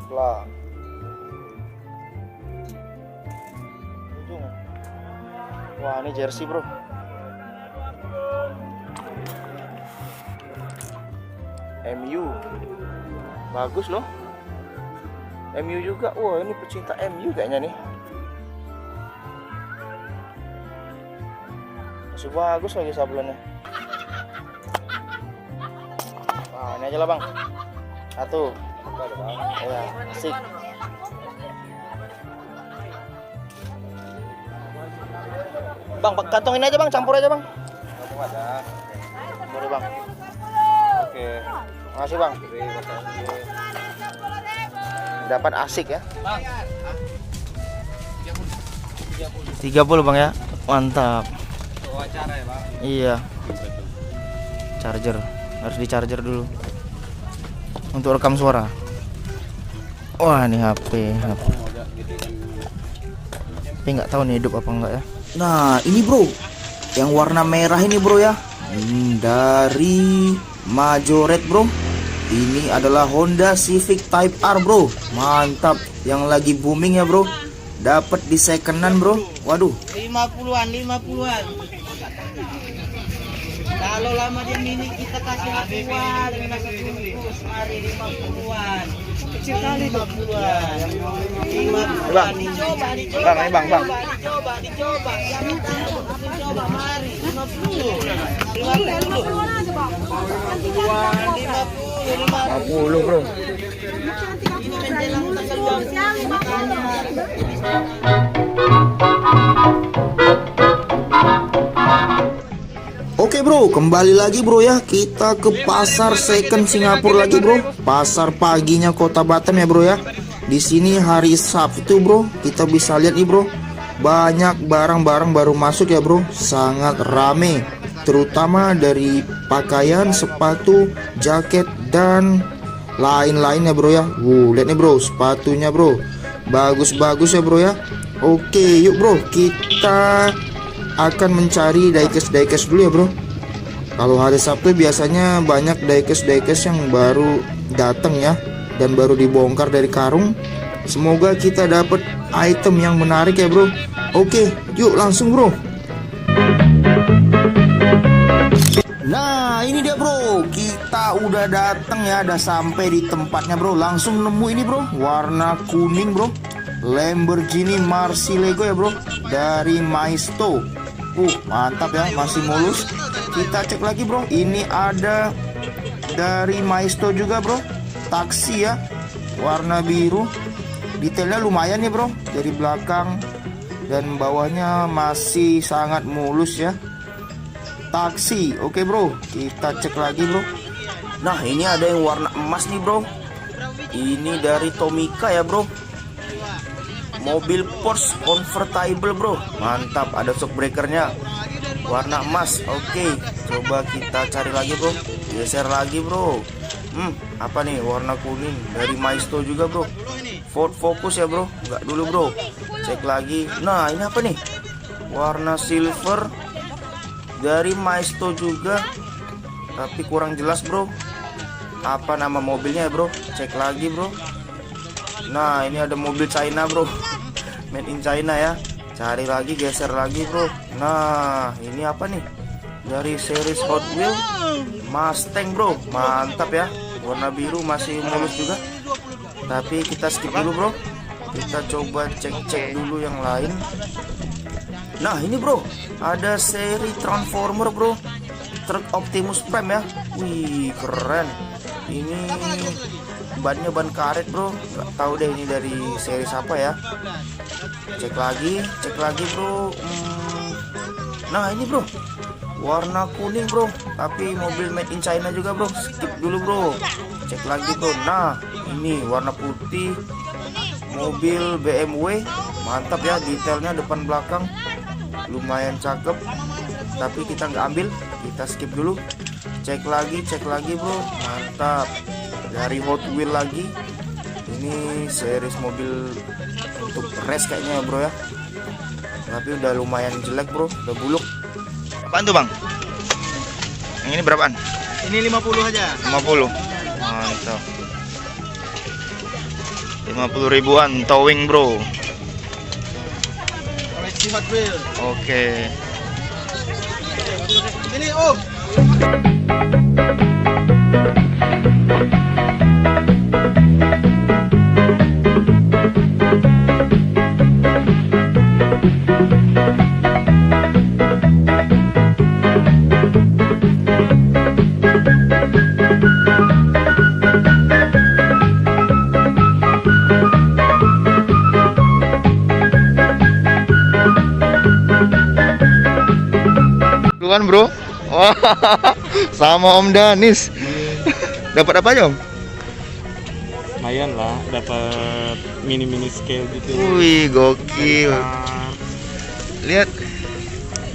Supla. Wah, ini jersey bro. MU. Bagus loh. MU juga. Wah, ini pecinta MU kayaknya nih. Masih bagus lagi sablonnya. Wah, ini aja lah bang. Satu. Ya, asik. Bang, kantongin aja bang, campur aja bang. Kamu ada. Boleh bang. Oke. Makasih bang. Dapat asik ya. Bang. 30 bang ya. Mantap. Wawancara ya, Bang. Iya. Charger. Harus di charger dulu. Untuk rekam suara. Wah, ini HP. Tapi nggak tahu nih hidup apa enggak ya. Nah, ini bro, yang warna merah ini bro ya, dari Majoret bro. Ini adalah Honda Civic Type R bro. Mantap, yang lagi booming ya bro. Dapat di secondan bro. Waduh, 50-an. Kalau lama dia mini kita kasih akuan dengan nasi bungkus hari 50-an. Kecil kali 50-an. 50-an dicoba. Dicoba. Yang tahu dicoba mari 50. 50 bro. Ini menjelang tanggal 20. Oke bro, kembali lagi bro ya. Kita ke pasar second Singapura lagi bro. Pasar paginya Kota Batam ya bro ya. Di sini hari Sabtu bro. Kita bisa lihat nih bro, banyak barang-barang baru masuk ya bro. Sangat rame, terutama dari pakaian, sepatu, jaket dan lain-lainnya bro ya. Lihat nih bro, sepatunya bro, bagus-bagus ya bro ya. Oke yuk bro, kita akan mencari diecast dulu ya bro. Kalau hari Sabtu biasanya banyak diecast yang baru datang ya, dan baru dibongkar dari karung. Semoga kita dapat item yang menarik ya bro. Oke, yuk langsung bro. Nah ini dia bro, kita udah datang ya, udah sampai di tempatnya bro. Langsung nemu ini bro, warna kuning bro, Lamborghini Murcielago ya bro, dari Maisto. Mantap ya, masih mulus. Kita cek lagi bro, ini ada dari Maisto juga bro, taksi ya, warna biru. Detailnya lumayan ya bro, dari belakang dan bawahnya masih sangat mulus ya. Taksi, oke bro, kita cek lagi bro. Nah ini ada yang warna emas nih bro, ini dari Tomica ya bro, mobil Porsche convertible bro. Mantap, ada shockbreakernya, warna emas. Oke, coba kita cari lagi bro, geser lagi bro. Apa nih, warna kuning dari Maisto juga bro, Ford Focus ya bro. Enggak dulu bro, cek lagi. Nah ini apa nih, warna silver dari Maisto juga, tapi kurang jelas bro. Apa nama mobilnya ya bro, cek lagi bro. Nah ini ada mobil China bro, made in China ya. Cari lagi, geser lagi bro. Nah ini apa nih, dari series Hot Wheels Mustang bro. Mantap ya, warna biru, masih mulus juga. Tapi kita skip dulu bro, kita coba cek dulu yang lain. Nah ini bro, ada seri Transformer bro, truk Optimus Prime ya. Wih keren. Ini bannya ban karet bro, nggak tahu deh ini dari seri apa ya. Cek lagi bro. Nah ini bro, warna kuning bro, tapi mobil made in China juga bro. Skip dulu bro, cek lagi bro. Nah ini warna putih, mobil BMW. Mantap ya, detailnya depan belakang lumayan cakep, tapi kita nggak ambil, kita skip dulu. Cek lagi bro. Mantap, dari Hot Wheels lagi. Ini series mobil untuk race kayaknya ya bro ya, tapi udah lumayan jelek bro, udah buluk. Apaan tuh bang? Yang ini berapaan? Ini 50 aja. 50. Mantap. 50 ribuan towing bro. Koleksi Hot Wheels. Oke. Ini Om. Duluan bro. Wah, sama Om Danis. Dapat apa aja Om? Lumayan lah, dapat mini scale gitu. Wih, gokil. Lihat.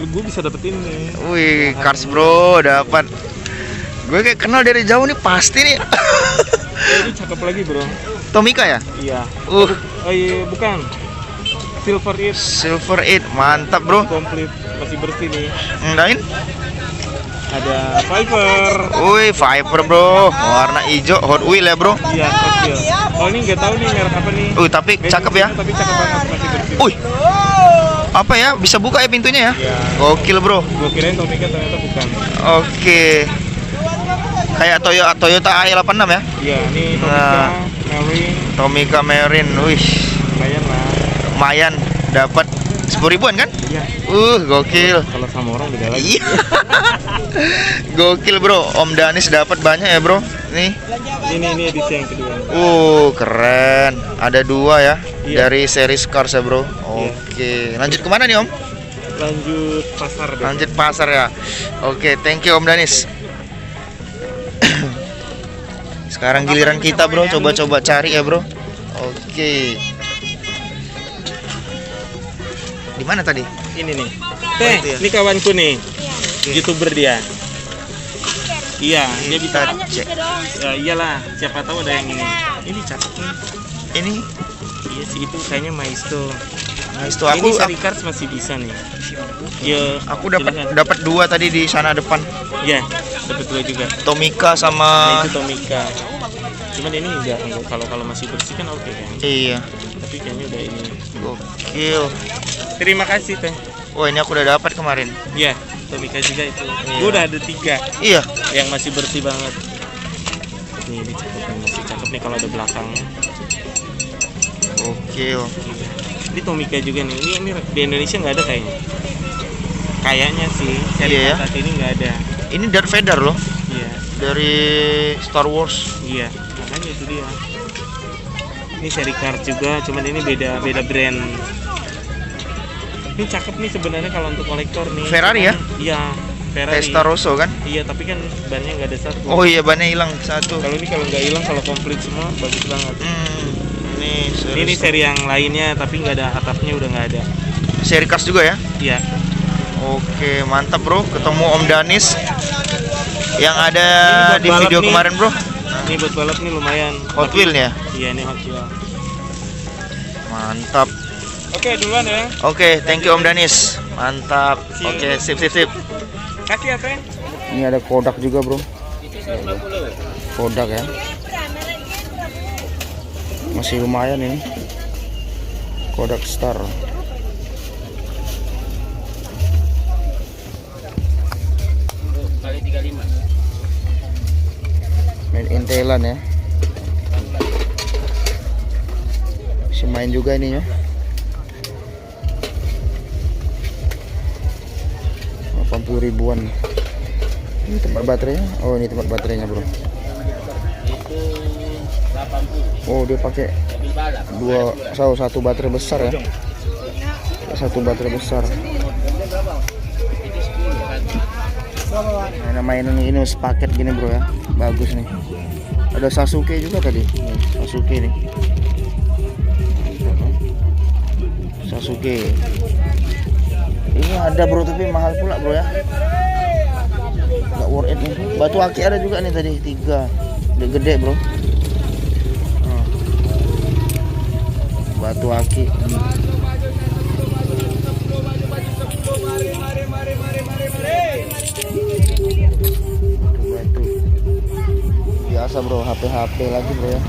Gue bisa dapet ini. Wih, Cars bro, dapat. Gue kayak kenal dari jauh nih, pasti nih. Ini cakep lagi bro. Tomica ya? Iya. Oh iya bukan. Silver It. Silver 8, mantap bro. Komplit, masih bersih nih. Lain? Ada Viper. Wih, Viper bro, warna hijau, Hot Wheel ya bro. Iya, kecil. Oh ini nggak tahu nih merek apa nih. Tapi cakep ya. Tapi cakep banget, masih bersih. Wih, apa ya? Bisa buka ya pintunya ya? Iya. Gokil bro. Gue kirain Tomica ternyata bukan. Oke. Kayak Toyota AI86 ya? Iya, ini Tomica Nah. Marine. Tomica Marine, wih, Lumayan lah. lumayan. Dapat 10 ribuan kan? Iya. Gokil. Kalau sama orang beda lagi. Iya. Gokil bro, Om Danis dapat banyak ya bro. Nih. Ini edisi yang kedua. Keren. Ada 2 ya. Iya. Dari series Cars ya bro. Oke. Lanjut kemana nih Om? Lanjut pasar deh. Lanjut pasar ya. Oke, thank you Om Danis. Sekarang giliran kita bro, coba-coba cari ya bro. Oke. Di mana tadi? Ini nih. itu ya? Ini kawanku nih. YouTuber dia. Iya, dia bisa. Kita cek. Ya iyalah, siapa tahu ada yang ini. Ini cakep nih. Ini. Iya sih itu kayaknya Maisto. Nah, itu Ini aku seri Cars masih bisa nih. Ya, aku silakan. dapat 2 tadi di sana depan. Ya, dapat 2 juga. Tomica Nah, sama itu Tomica. Cuman ini enggak kalau masih bersih kan oke kan. iya. Tapi kayaknya udah ini. Gokil. Terima kasih teh. Wah, ini aku udah dapat kemarin. Iya, Tomica juga itu. Iya. Gua udah ada 3 Iya. yang masih bersih banget. Nih, ini cakep nih, masih cakep nih kalau ada belakangnya. Gokil. Ini Tomica juga nih. Ini di Indonesia nggak ada kayaknya. Kayaknya sih. Seri Iya ya? saat ini nggak ada. Ini Darth Vader loh, Iya, dari Star Wars. iya. Makanya itu dia. Ini seri Cars juga, cuman ini beda brand. Ini cakep nih sebenarnya kalau untuk kolektor nih. Ferrari ya? Iya, Ferrari. Testarossa kan? Iya, tapi kan bannya nggak ada satu. Oh iya, bannya hilang satu. Kalau ini kalau nggak hilang, kalau komplit semua bagus banget. Ini Ini seri yang lainnya tapi nggak ada atapnya, udah nggak ada. seri Cars juga ya? Iya. Oke, mantap bro. Ketemu Om Danis yang ada Ini buat di balap video nih. kemarin bro. Ini buat balap nih lumayan. Hot Tapi- Wheel ya? Iya, ini Hot Wheel. Mantap. Oke, duluan ya. Oke, thank you Om Danis. Mantap. Oke, sip. Kasih ya, Teh. Ini ada Kodak juga bro. Kodak ya. Masih lumayan ini. Kodak Star. Made in Thailand ya. Masih main juga ini ya. 80 ribuan. Ini tempat baterainya. Oh, ini tempat baterainya bro. Oh, dia pakai satu baterai besar ya. Satu baterai besar. Nah, mainan ini sepaket gini bro ya. Bagus nih. Ada Sasuke juga tadi. Sasuke nih. Sasuke. Ini ada bro, tapi mahal pula bro ya. Gak worth it nih. Batu aki ada juga nih tadi 3. Gede bro. Batu aki. Batu. Biasa bro, HP lagi bro ya.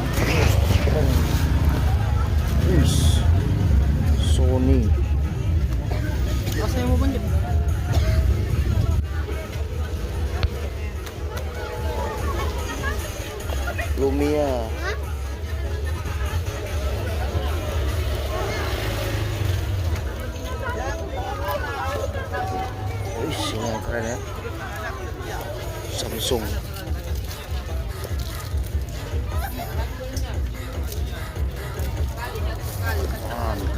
Samsung.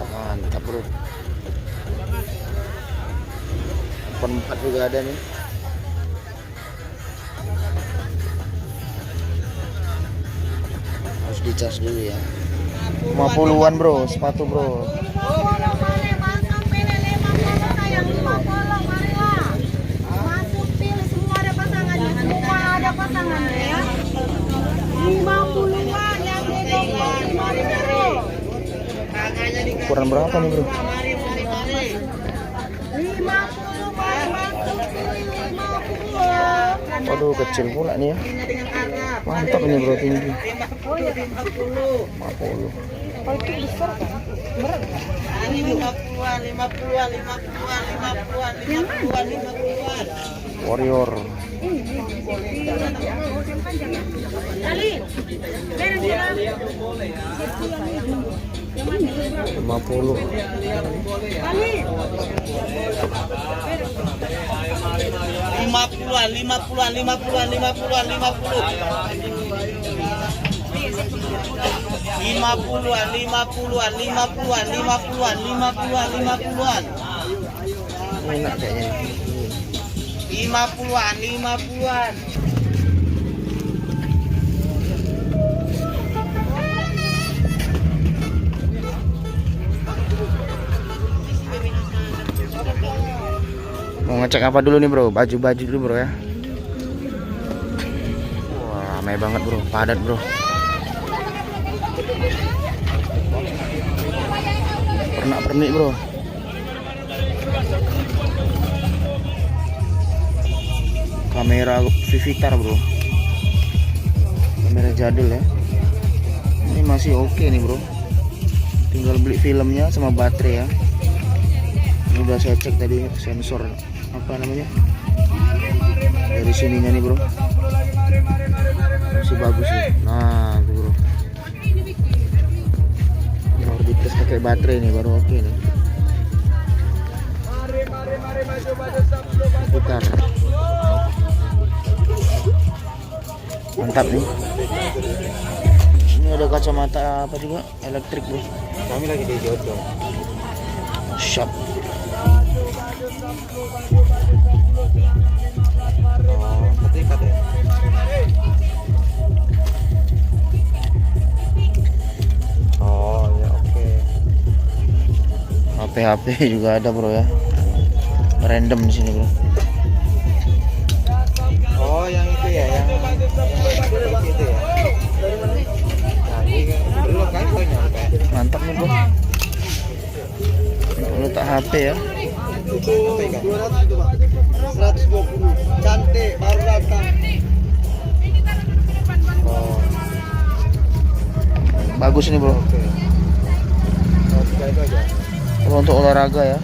Mantap bro. 4 juga ada nih. Harus dicas dulu ya. 50-an bro, sepatu bro. Masuk pilih semua ada pasangannya, semua ada pasangannya ya. 50-an yang di 50. Ukuran berapa nih bro? 50 masuk pilih 50. Waduh kecil pula nih ya. Mantap ini bro, tinggi. 50. Ini 50-an, 50-an, 50-an, 50-an, 50-an, 50-an. Warrior. Kali. 50. Kali. 50-an, 50-an, 50-an, 50-an, 50-an, 50-an, 50-an, 50-an, 50-an, 50-an. Enak kayaknya. 50-an, 50-an. Mau ngecek apa dulu nih bro? Baju-baju dulu bro ya. Wah, ramai banget bro, padat bro. Pernak-pernik bro. Kamera Vivitar bro. Kamera jadul ya. Ini masih oke nih bro. Tinggal beli filmnya sama baterai ya. Ini udah saya cek tadi sensor apa namanya dari sininya nih bro, masih bagus nih. Nah tuh bro, kalau dites pakai baterai nih baru oke nih. Putar, mantap nih. Ini ada kacamata apa juga elektrik bro. Kami lagi di Jodoh. Shop. Oh, ketikat ya? Oh, ya oke. HP juga ada bro ya. Random di sini bro. Oh, yang itu ya, yang itu ya. Tadi belum kan gue nyampe. Mantap nih bro. Untuk letak HP ya. Itu 200 coba. 120. Cantik, baru datang. Oh, Bagus nih bro. oke. Oh, tiga itu aja. Kalau untuk olahraga ya.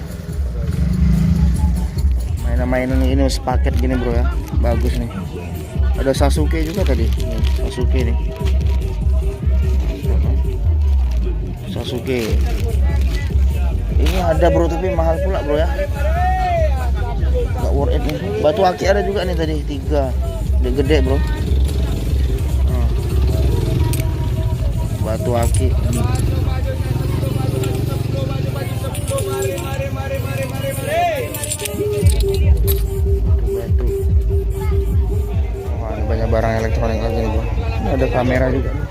Mainan-mainan ini sepaket gini bro ya. Bagus nih. Ada Sasuke juga tadi. Sasuke nih. Sasuke. Ini ada bro tapi mahal pula bro ya. Gak worth it nih. Batu aki ada juga nih tadi 3. Udah gede bro. Batu aki. Batu. Wah, ini banyak barang elektronik lagi nih bro. Ini ada kamera juga nih.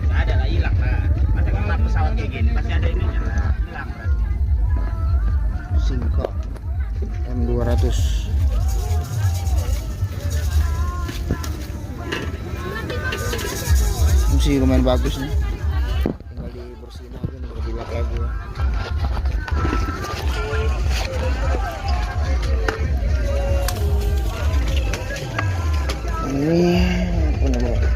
Ada lah, hilang lah. Masa kenapa pesawat kayak gini? Pasti ada ininya lah. Hilang berarti. Singkok M200. Masih lumayan bagus nih. Tinggal dibersihin aja nih, dilap lagi ya. Ini apa namanya?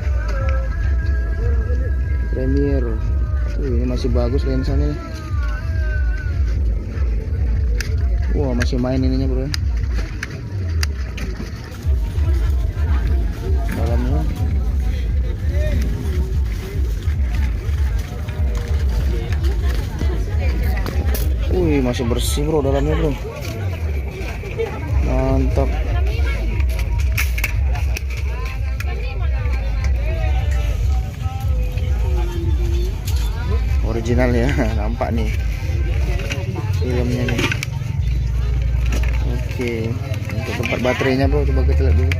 Premiere. Ini masih bagus lensanya nih. Wah, masih main ininya bro. Dalamnya. Wih, masih bersih bro dalamnya bro. Mantap. Original ya, nampak nih filmnya nih. Oke, untuk tempat baterainya bro, coba kita lihat dulu.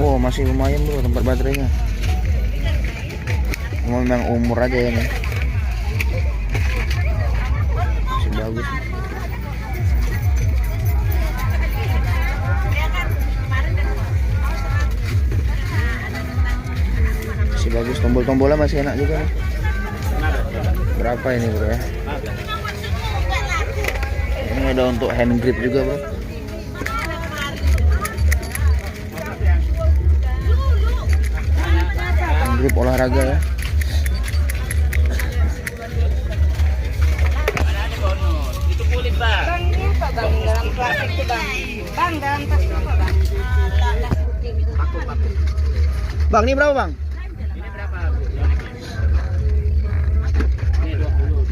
Wow, masih lumayan bro tempat baterainya. Memang umur aja ya nih. Masih bagus. Masih bagus, tombol-tombolnya masih enak juga nih. Berapa ini bro ya? Ini ada untuk hand grip juga bro. Hand grip olahraga ya. Bang, ini apa bang? Dalam plastik tuh bang. Bang, dalam tas tuh apa bang? Bang, ini berapa bang?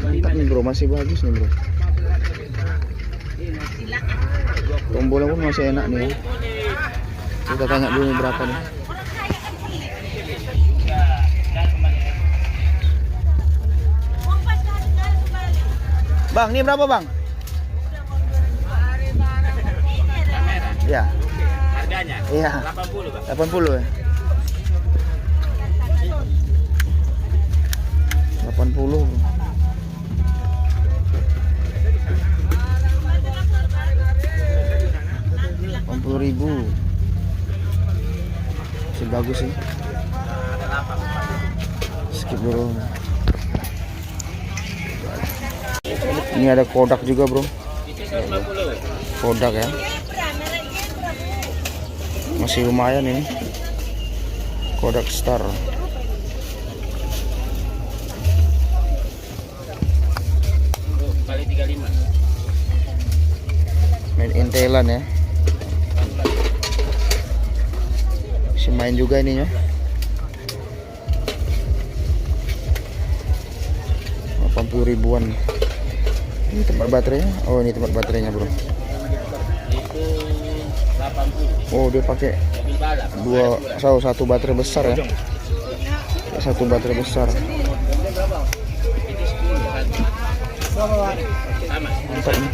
Mantap nih bro, masih bagus nih bro. Tombolnya pun masih enak nih ya. Kita tanya dulu nih berapa nih. Bang, ini berapa bang? Ya. Harganya Iya. 80 Bang. 80 ya. 80. 80.000. Masih bagus sih. Skip dulu. Ini ada Kodak juga bro. Kodak ya. Masih lumayan ini. Kodak Star. Kali 35. Made in Thailand ya. Masih main juga ininya. 80 ribuan. Ini tempat baterainya. Oh, ini tempat baterainya bro. Itu 80. Oh, dia pakai satu baterai besar ya. Satu baterai besar. Sama. Mantap nih.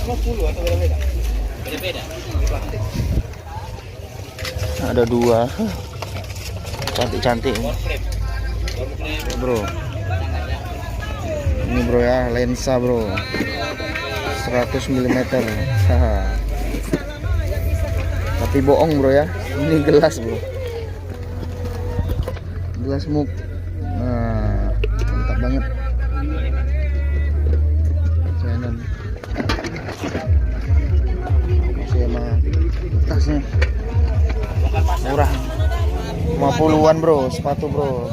50 atau beda-beda? Beda-beda. Ada dua. Cantik-cantik bro. Ini bro ya, lensa bro. 100 mm. Haha. Tapi bohong bro ya. Ini gelas bro. Gelas muk. Nah, mantap banget. Jangan. Masih sama tasnya. Murah. 50-an bro, sepatu bro.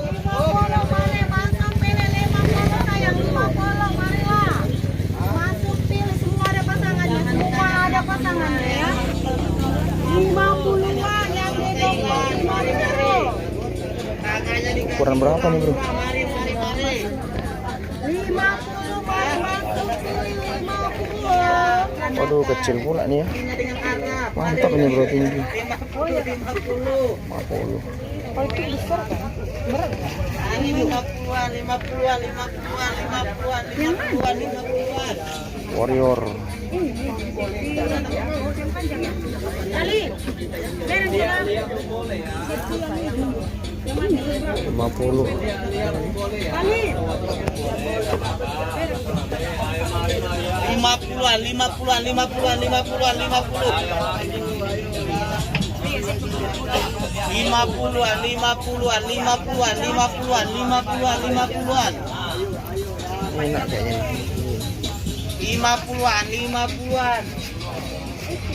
Masuk pilih, semua ada pasangannya. Semua ada pasangannya ya. 50-an yang di toko 50. Ukuran berapa nih bro? 50 masuk pilih 50. Waduh, kecil pula nih ya. Mantap ini bro, tinggi. 50. Ini 50-an, 50-an, 50-an, 50-an, 50-an, 50-an. Warrior. Kali. 50. Kali. 50-an, 50-an, 50-an, 50-an, 50-an, 50-an, 50-an, 50-an, 50-an, 50-an. Enak kayaknya. 50-an, 50-an.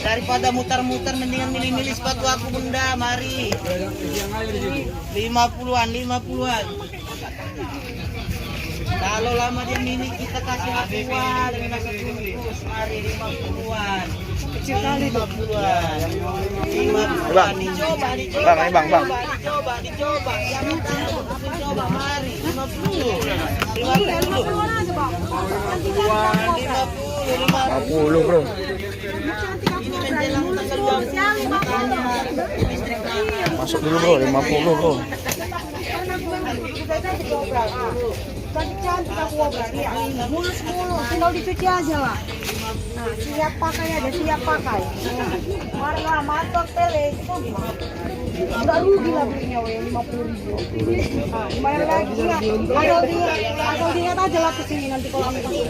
Daripada mutar-mutar mendingan milih-milih sepatu aku bunda, mari. 50-an, 50-an. Kalau lama dia mini kita kasih akuan dengan nasi bungkus, mari 50-an. Kecil kali 50-an. 50-an. Bang. Dicoba. Bang, ini bang. Dicoba. Yang coba mari 50. 50 bro. Ini menjelang tanggal 20. Masuk dulu bro, 50 bro. Cantik aku berarti ya. Mulus, tinggal dicuci aja lah. Nah, siap pakai ada siap pakai. Warna mantap tele itu enggak rugi lah belinya weh 50.000. Nah, lumayan lagi ya. Asal diingat aja lah kesini nanti kalau aku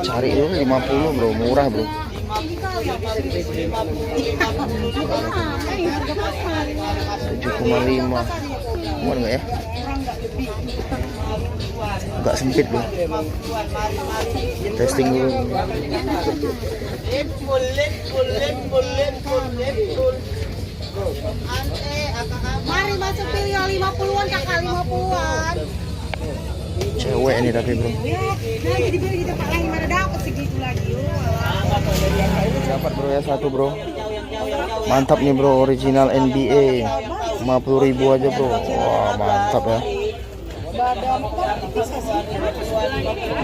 Cari dulu 50 bro, murah bro. 7,5. Muat nggak ya? Agak sempit bro. Testing dulu. mari masuk pilih 50-an kakak 50-an. Cewek ini tapi bro. Ya, nanti dibeli di tempat lain mana dapat segitu lagi. Dapat bro ya satu bro. Mantap nih bro, original NBA. 50.000 aja bro. Wah mantap ya.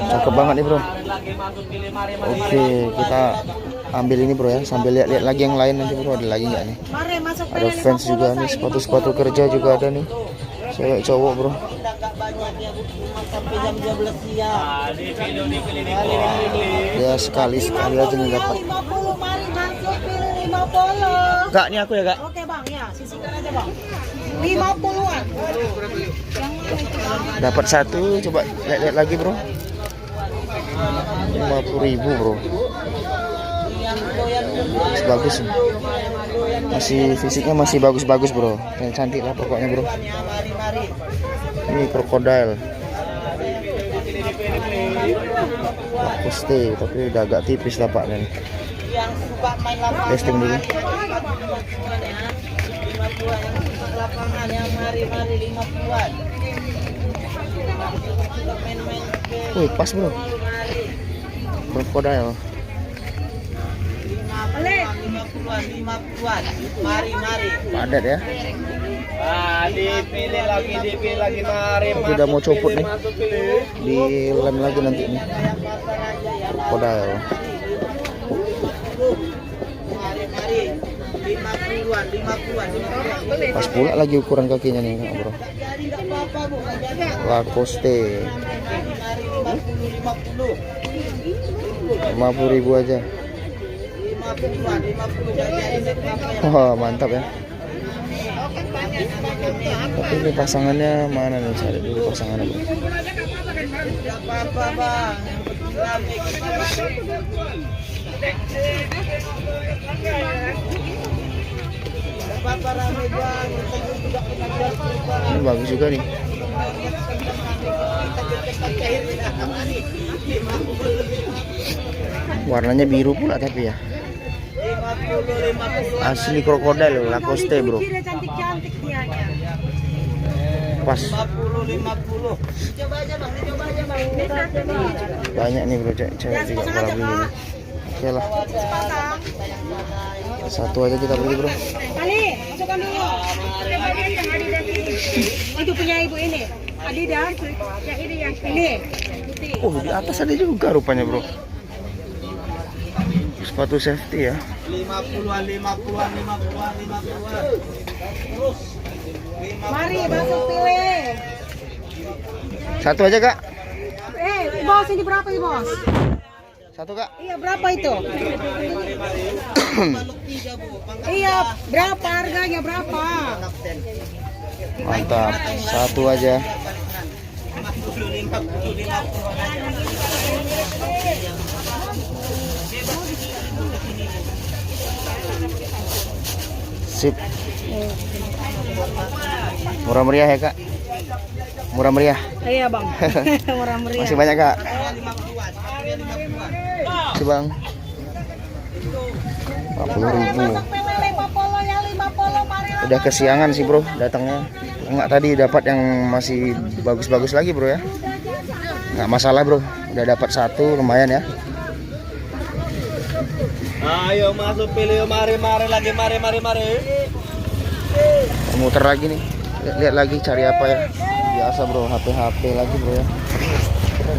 Cakep banget nih bro. Oke, kita ambil ini bro ya, sambil lihat-lihat lagi yang lain nanti bro, ada lagi nggak nih? Mari masuk Ada fans juga nih, sepatu-sepatu kerja juga ada nih. Cewek cowok bro. Sampai jam 12 siang. Ya sekali aja nih dapat. 50, mari masuk pilih 50. Kak, ini aku ya kak. Oke bang, ya sisihkan aja bang. 50-an. Dapat satu, coba lihat-lihat lagi bro. 50.000 bro. Masih bagus nih. Masih fisiknya masih bagus-bagus bro. Yang cantik lah pokoknya bro. Ini krokodil. Lacoste, tapi udah agak tipis lapaknya nih. Yang suka main lapangan. Testing dulu. 50-an yang suka lapangan yang mari 50-an. Main-main ke Wih, pas bro. Krokodil. 50-an. Mari. Padat ya. Dipilih lagi mari. Tapi udah mau copot nih. Dilem lagi nanti nih. Krokodil. Mari. 50-an. Pas pula lagi ukuran kakinya nih bro. Lacoste. 50.000 aja. 50. Wah mantap ya. Tapi ini pasangannya mana nih? Cari dulu pasangannya bro. Tidak apa-apa bang. Yang penting apa-apa ramai bang. Kita juga kena jual bang. Ini bagus juga nih. Warnanya biru pula tapi ya. 50. Asli krokodil Lacoste bro. Dia cantik-cantik dianya. Pas. 50. Coba aja bang. Banyak nih bro cewek juga para beli nih. Oke lah. Pasang. Satu aja kita beli bro. Ali, masukkan dulu. Yang Adidas ini. Itu punya ibu ini. Adidas. Yang ini yang ini. Oh di atas ada juga rupanya bro. Sepatu safety ya. 50-an. Terus. Mari masuk pilih. Satu aja kak. Bos ini berapa ya bos? Satu kak. Iya berapa itu? Iya berapa harganya berapa? Mantap. Satu aja. Sip. Murah meriah ya kak. Murah meriah. Iya bang. Murah meriah. Masih banyak kak. Masih bang. 50.000. Udah kesiangan sih bro datangnya. Enggak tadi dapat yang masih bagus-bagus lagi bro ya. Nggak masalah bro. Udah dapat satu lumayan ya. Ayo masuk pilih, mari lagi, mari. Muter lagi nih. Lihat lagi cari apa ya. Biasa bro, HP lagi bro ya. Keren.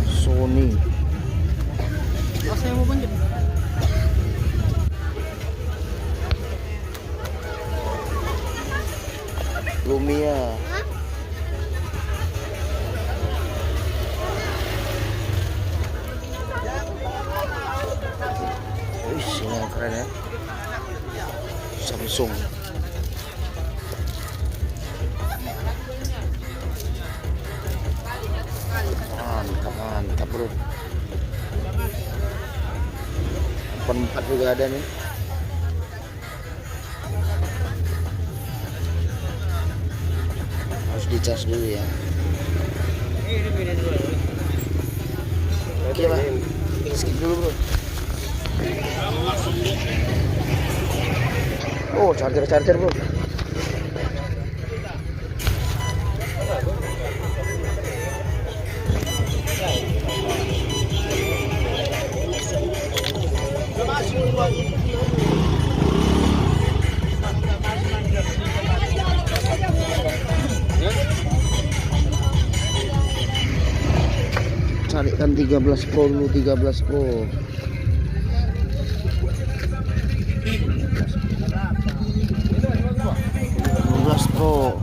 Sony. Lumia. Ini yang keren ya. Samsung. Mantap bro. 4 juga ada nih. Harus dicas dulu ya. Oke lah, skip dulu bro. Oh, charger bro. Carikan 13 Pro dulu, 13 Pro. 12 Pro.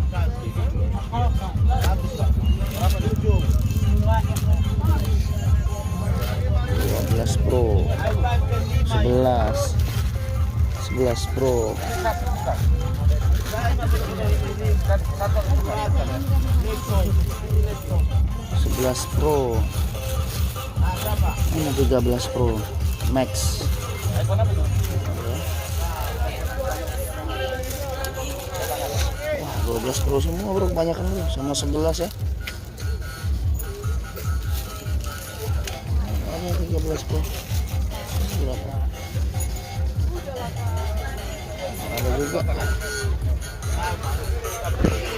12 Pro. 11 Pro. 11 Pro. Ini 13 Pro Max. Wah, 12 Pro semua bro, kebanyakan bro, sama 11 ya. Ada 13 Pro. Berapa? Ada juga.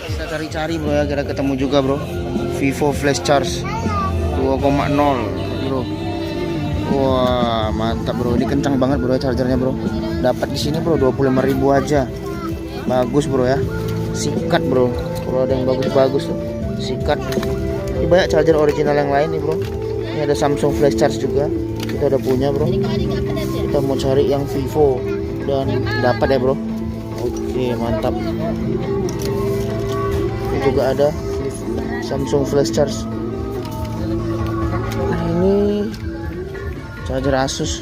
Kita cari-cari bro ya, kira ketemu juga bro. Vivo Flash Charge 2,0 bro. Wah, mantap bro. Ini kencang banget bro chargernya bro. Dapat di sini bro 25.000 aja. Bagus bro ya. Sikat bro. Kalau ada yang bagus-bagus tuh, sikat. Ini banyak charger original yang lain nih bro. Ini ada Samsung Flash Charge juga. Kita udah punya bro. Kita mau cari yang Vivo dan dapat ya bro. Oke, mantap. Ini juga ada Samsung Flash Charge. Ini charger Asus.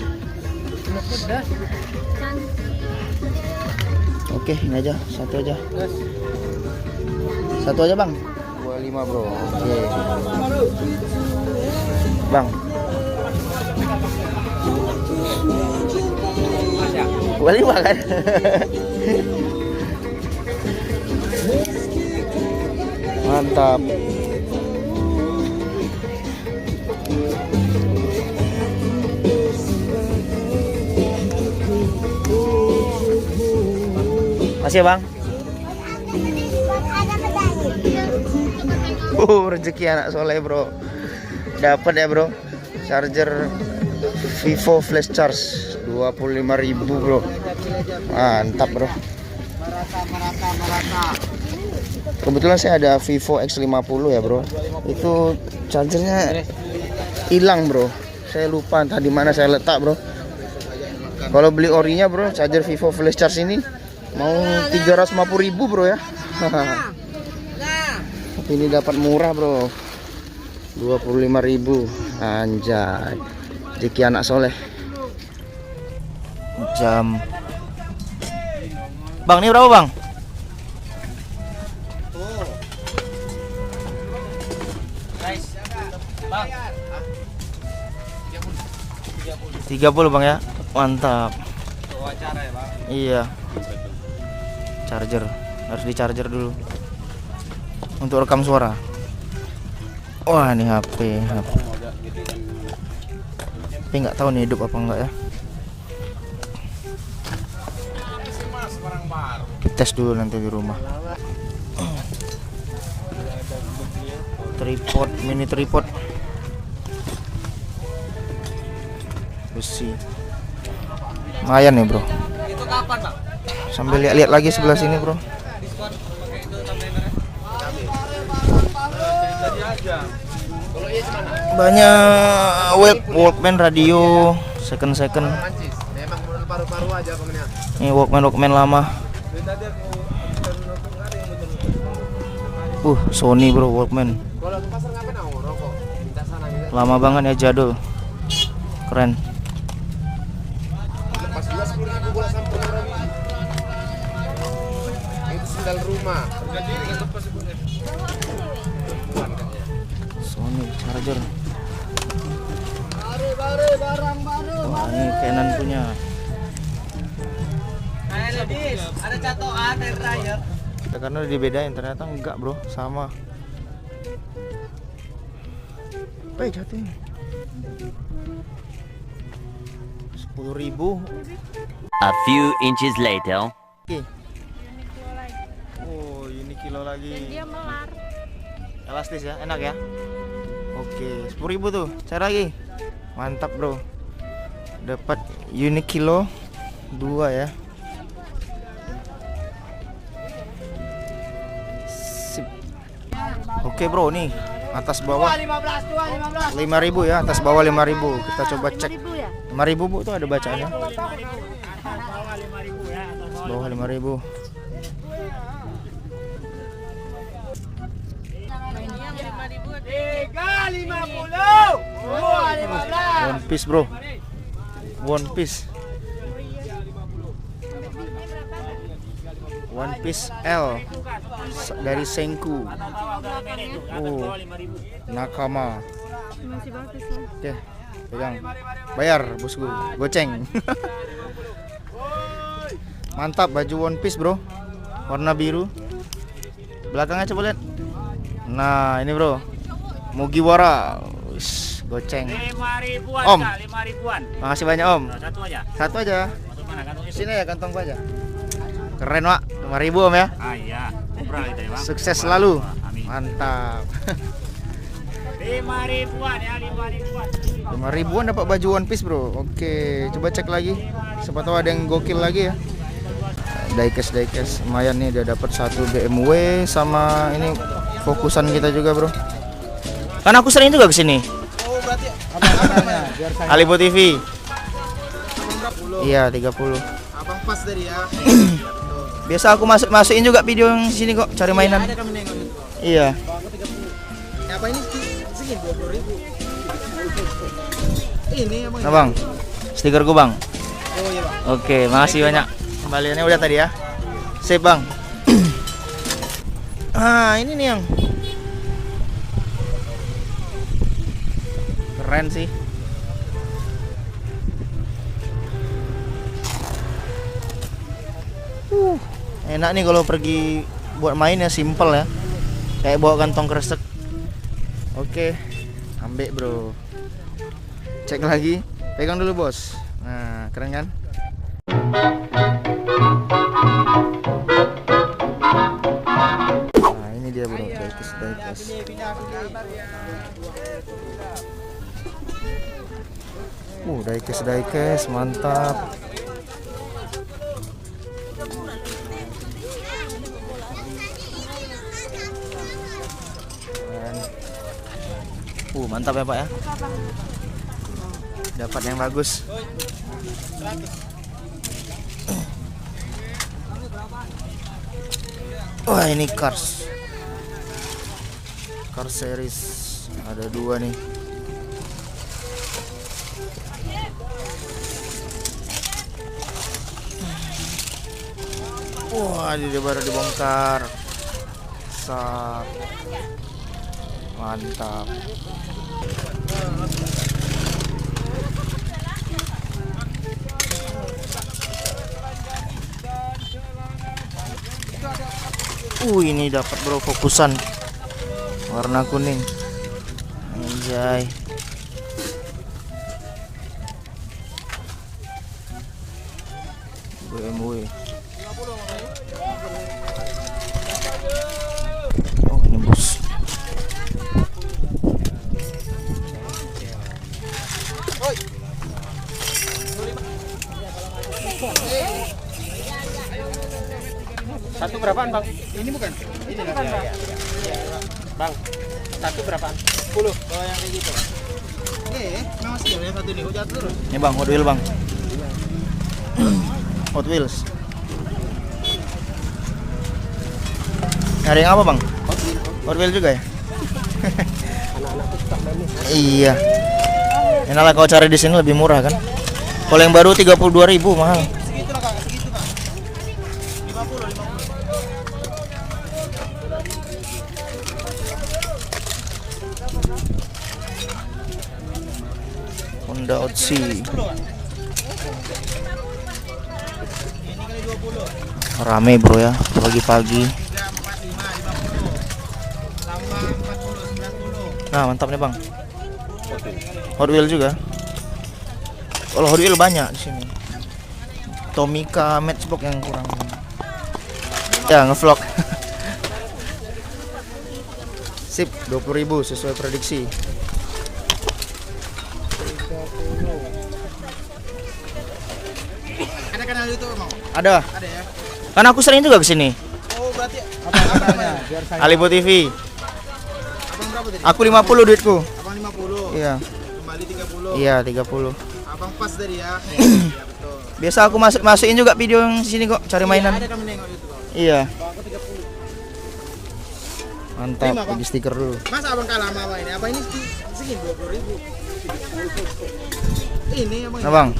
Oke, ini aja, satu aja bang. 25 bro. Oke bang. 25 kan. Mantap. Makasih ya bang. Rezeki anak soleh bro. Dapat ya bro. Charger Vivo Flash Charge 25.000 bro. Mantap bro. Kebetulan saya ada Vivo X50 ya bro. Itu chargernya hilang bro. Saya lupa entah di mana saya letak bro. Kalau beli orinya bro, charger Vivo Flash Charge ini mau 350.000 bro ya. Ini dapat murah bro, 25.000. Anjay, rezeki anak soleh. Jam bang, ini berapa bang? 30 bang ya, mantap. Iya, charger harus di charger dulu untuk rekam suara. Wah, ini HP. Tapi nggak tahu nih hidup apa enggak ya. Tes dulu nanti di rumah. Tripod, mini tripod. besi. Lumayan nih bro. Sambil lihat-lihat lagi sebelah sini bro. Banyak Walkman radio second. Ini Walkman lama. Sony bro, Walkman. Lama banget ya, jadul. Keren. Sony charger. Wah, ini Canon punya. Ada catokan dari dryer. Kita karena udah dibedain, ternyata enggak bro, sama. Jatuh. 10.000. A few inches later. Oh, ini kilo lagi. Dia melar. Elastis ya, enak ya. Oke, 10.000 tuh. Cari lagi. Mantap bro. Dapat Uniqlo 2 ya. Sip. Oke bro, nih atas bawah 5.000 ya, atas bawah 5.000. Kita coba cek. 5.000 bu, tuh ada bacaannya. Bawah 5.000. One Piece bro. One Piece. One Piece L dari Senku. Nakama. Masih bagus ya. Oke, pegang. Bayar bosku. Goceng. Mantap baju One Piece bro. Warna biru. Belakangnya coba lihat. Nah, ini bro. Mugiwara. Wis, goceng. 5.000-an. Om. 5.000-an. Makasih banyak Om. Satu aja. Satu aja. Masuk mana kantong Sini ya kantongku aja. Keren Wak. 5.000 Om ya. Iya. Kubra itu ya, Bang. Sukses selalu. Amin. Mantap. 5.000-an ya, 5.000-an. 5.000-an dapat baju One Piece bro. Oke, coba cek lagi. Siapa tahu ada yang gokil lagi ya. Diecast lumayan nih, dia dapat satu BMW sama ini fokusan kita juga bro. Kan aku sering juga kesini. Oh, berarti apa? Alibo TV. Iya 30. Abang pas tadi ya. Biasa aku masukin juga video yang sini kok, cari mainan. Ada kami nengok. Iya. Apa ini? Segini 20.000. Ini abang. Nah bang, stikerku bang. Oh iya bang. Oke, makasih banyak. Kembaliannya udah tadi ya. Sip bang. Ini nih yang keren sih. Enak nih kalau pergi buat main ya, simple ya. Kayak bawa kantong kresek. Oke, ambek bro. Cek lagi. Pegang dulu bos. Nah, keren kan? Nah, ini dia bro, diecast. Diecast, mantap. Mantap ya Pak ya. Dapat yang bagus. Wah, ini Cars series ada 2 nih. Wah, dia baru dibongkar. Mantap. Ini dapat bro, fokusan warna kuning. Anjay. BMW. Oh, ini bos. Satu berapaan bang? Ini bukan? Ini bukan bang. Bang, satu berapaan? 10. Kalau yang kayak gitu. Memang sih ya satu nih, hujan terus. Ini bang, Hot Wheels bang. Hot Wheels. Ada yang apa bang? Hot Wheels juga ya? Iya. Enak kalau cari di sini lebih murah kan? Kalau yang baru 32.000 mahal. Segitu lah kak, segitu kak. 50. Honda Odyssey. Rame bro ya, pagi-pagi. Nah mantap nih bang. Hot Wheels juga. Kalau Hot Wheels banyak di sini. Tomica Matchbox yang kurang. Ya ngevlog. Sip, 20.000 sesuai prediksi. Ada kanal YouTube mau? Ada. Ada ya. Kan aku sering juga ke sini. Oh berarti apa namanya? Alibo TV. Abang berapa tadi? Aku 50 duitku. Abang 50. Iya. Kembali 30. Iya, 30. Abang pas tadi ya. Iya betul. Biasa aku masukin juga video yang di sini kok, cari mainan. Ada kami nengok YouTube. Bang. Iya. Bang aku 30. Mantap, Terima, Bang. bagi stiker dulu. Masa abang kalah sama abang ini? Abang ini segini 20.000. Ini abang. Nah, Bang.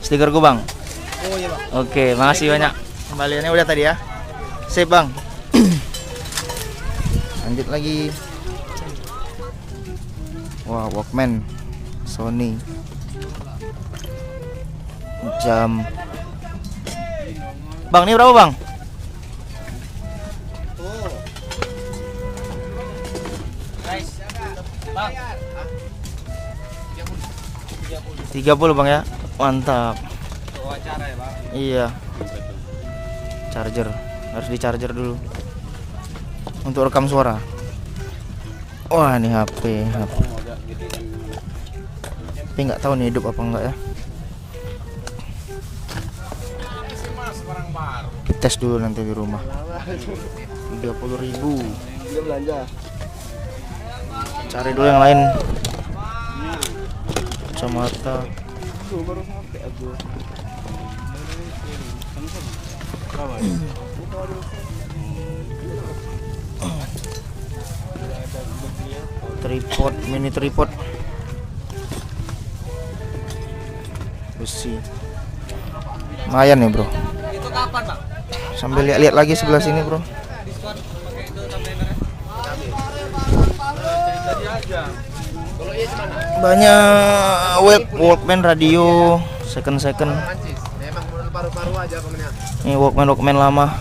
Stikerku, Bang. Oh iya bang. Oke, makasih banyak. Kembaliannya udah tadi ya. Sip, Bang. Lanjut lagi. Wah, Walkman Sony. Jam. Bang, ini berapa, Bang? Oh. 30 Bang ya. Mantap. Wawancara ya bang. Iya. Charger. Harus di charger dulu. Untuk rekam suara. Wah, ini HP. Tapi nggak tahu nih hidup apa enggak ya. Tes dulu nanti di rumah. 30.000. Cari dulu yang lain. Kacamata. Tripod, mini tripod. Besi. Lumayan nih, Bro. Itu kapan bang? Sambil lihat-lihat lagi sebelah sini, Bro. Diskon pakai itu tambahin. Kalau iya gimana? Banyak Walkman radio second. Mancis. Memang modal paru-paru aja pemenang. Ini Walkman lama.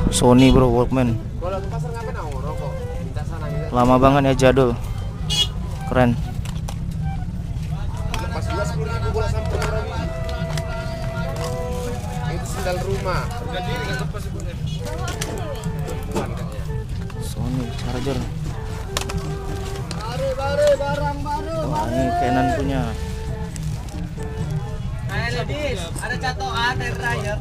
Sony bro Walkman. Kalau ke pasar ngapain mau rokok? Minta sana gitu. Lama banget ya, jadul. Keren. Lepas 10.000 bola sampai lagi. Itu sendal rumah. Ganti dengan lepas ibu. Sony charger. Barang baru. Wah, ini Canon punya. Ada catokan dari dryer.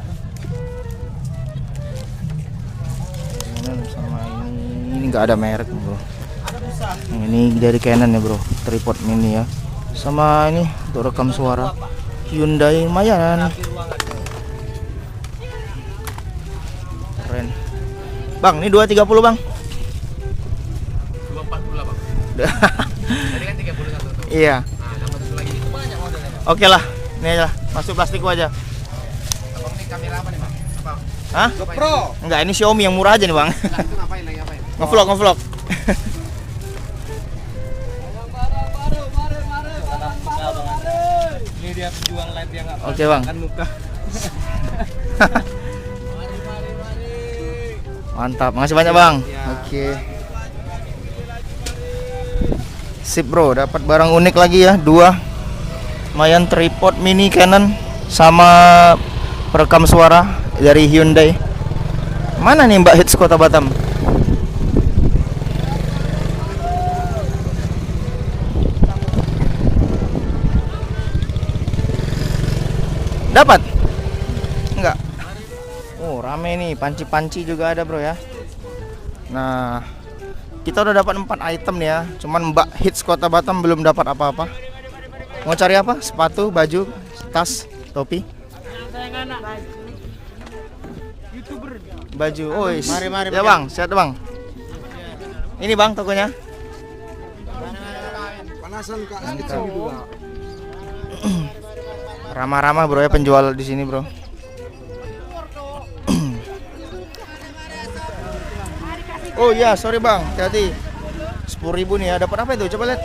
Canon sama ini nggak ada merek bro. Ini dari Canon ya bro, tripod mini ya. Sama ini untuk rekam suara. Hyundai lumayan. Keren. Bang, ini 230 bang. 240 lah bang. Tadi kan 31 tuh. Iya. Nah, tambah satu lagi itu banyak modelnya. Oke lah, ini aja, masuk plastikku aja. Abang ini kamera apa nih bang? Apa? Hah? GoPro. Enggak, ini Xiaomi yang murah aja nih bang. Nah, itu ngapain lagi ngapain? Ngevlog. Ini dia penjual live yang nggak Oke bang. muka. Mantap, makasih banyak bang. Ya. Oke. Sip bro, dapat barang unik lagi ya, 2. Lumayan tripod mini Canon sama perekam suara dari Hyundai. Mana nih Mbak Hits Kota Batam? Dapat? Rame nih, panci-panci juga ada bro ya. Nah, kita udah dapat 4 item nih ya. Cuman Mbak Hits Kota Batam belum dapat apa-apa. Mau cari apa? Sepatu, baju, tas, topi? Baju. Oh, Mari, ya bang, siap bang. Ini bang tokonya. Ramah-ramah bro ya penjual di sini bro. Oh iya, sorry bang, hati-hati. 10.000 nih ya, dapat apa itu? Coba lihat.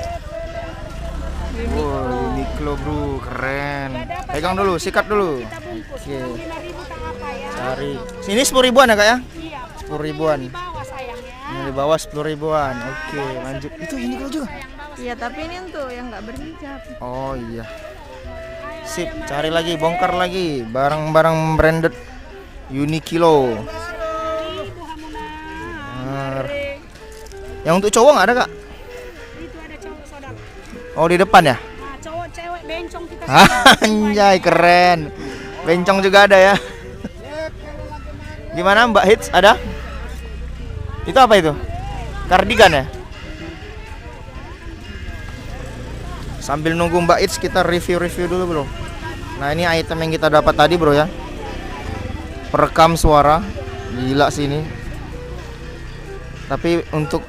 Wow, Uniqlo bro, keren. Pegang dulu, sikat dulu. Oke. Cari. Sini 10.000-an ya kak ya? 10.000-an. Ini di bawah 10.000-an. Oke, lanjut. Itu Uniqlo juga. Iya, tapi ini untuk yang nggak berhijab. Oh iya. Sip, cari lagi, bongkar lagi barang-barang branded Uniqlo. Yang untuk cowok nggak ada kak? Itu ada cowok saudara. Oh di depan ya? Nah, cowok cewek bencong kita. Anjay keren. Bencong juga ada ya. Gimana Mbak Hits ada? Itu apa itu? Kardigan ya? Sambil nunggu Mbak Hits kita review-review dulu bro. Nah ini item yang kita dapat tadi bro ya. Perekam suara. Gila sih ini. Tapi untuk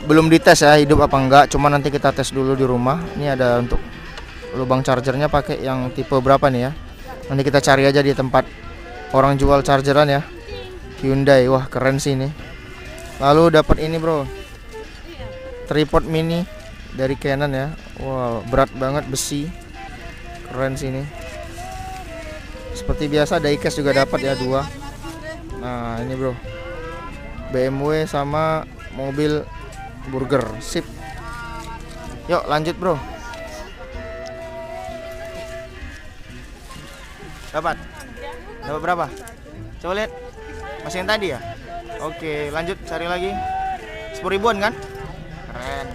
belum dites ya hidup apa enggak, cuma nanti kita tes dulu di rumah. Ini ada untuk lubang chargernya pakai yang tipe berapa nih ya. Nanti kita cari aja di tempat orang jual chargeran ya. Hyundai, wah keren sih ini. Lalu dapat ini bro, tripod mini dari Canon ya. Wow berat banget, besi, keren sih ini. Seperti biasa diecast juga dapat ya 2. Nah ini bro, BMW sama mobil burger, sip. Yuk lanjut bro. Dapat berapa? Coba lihat. Masih yang tadi ya? Oke lanjut cari lagi. 10.000-an kan? Keren.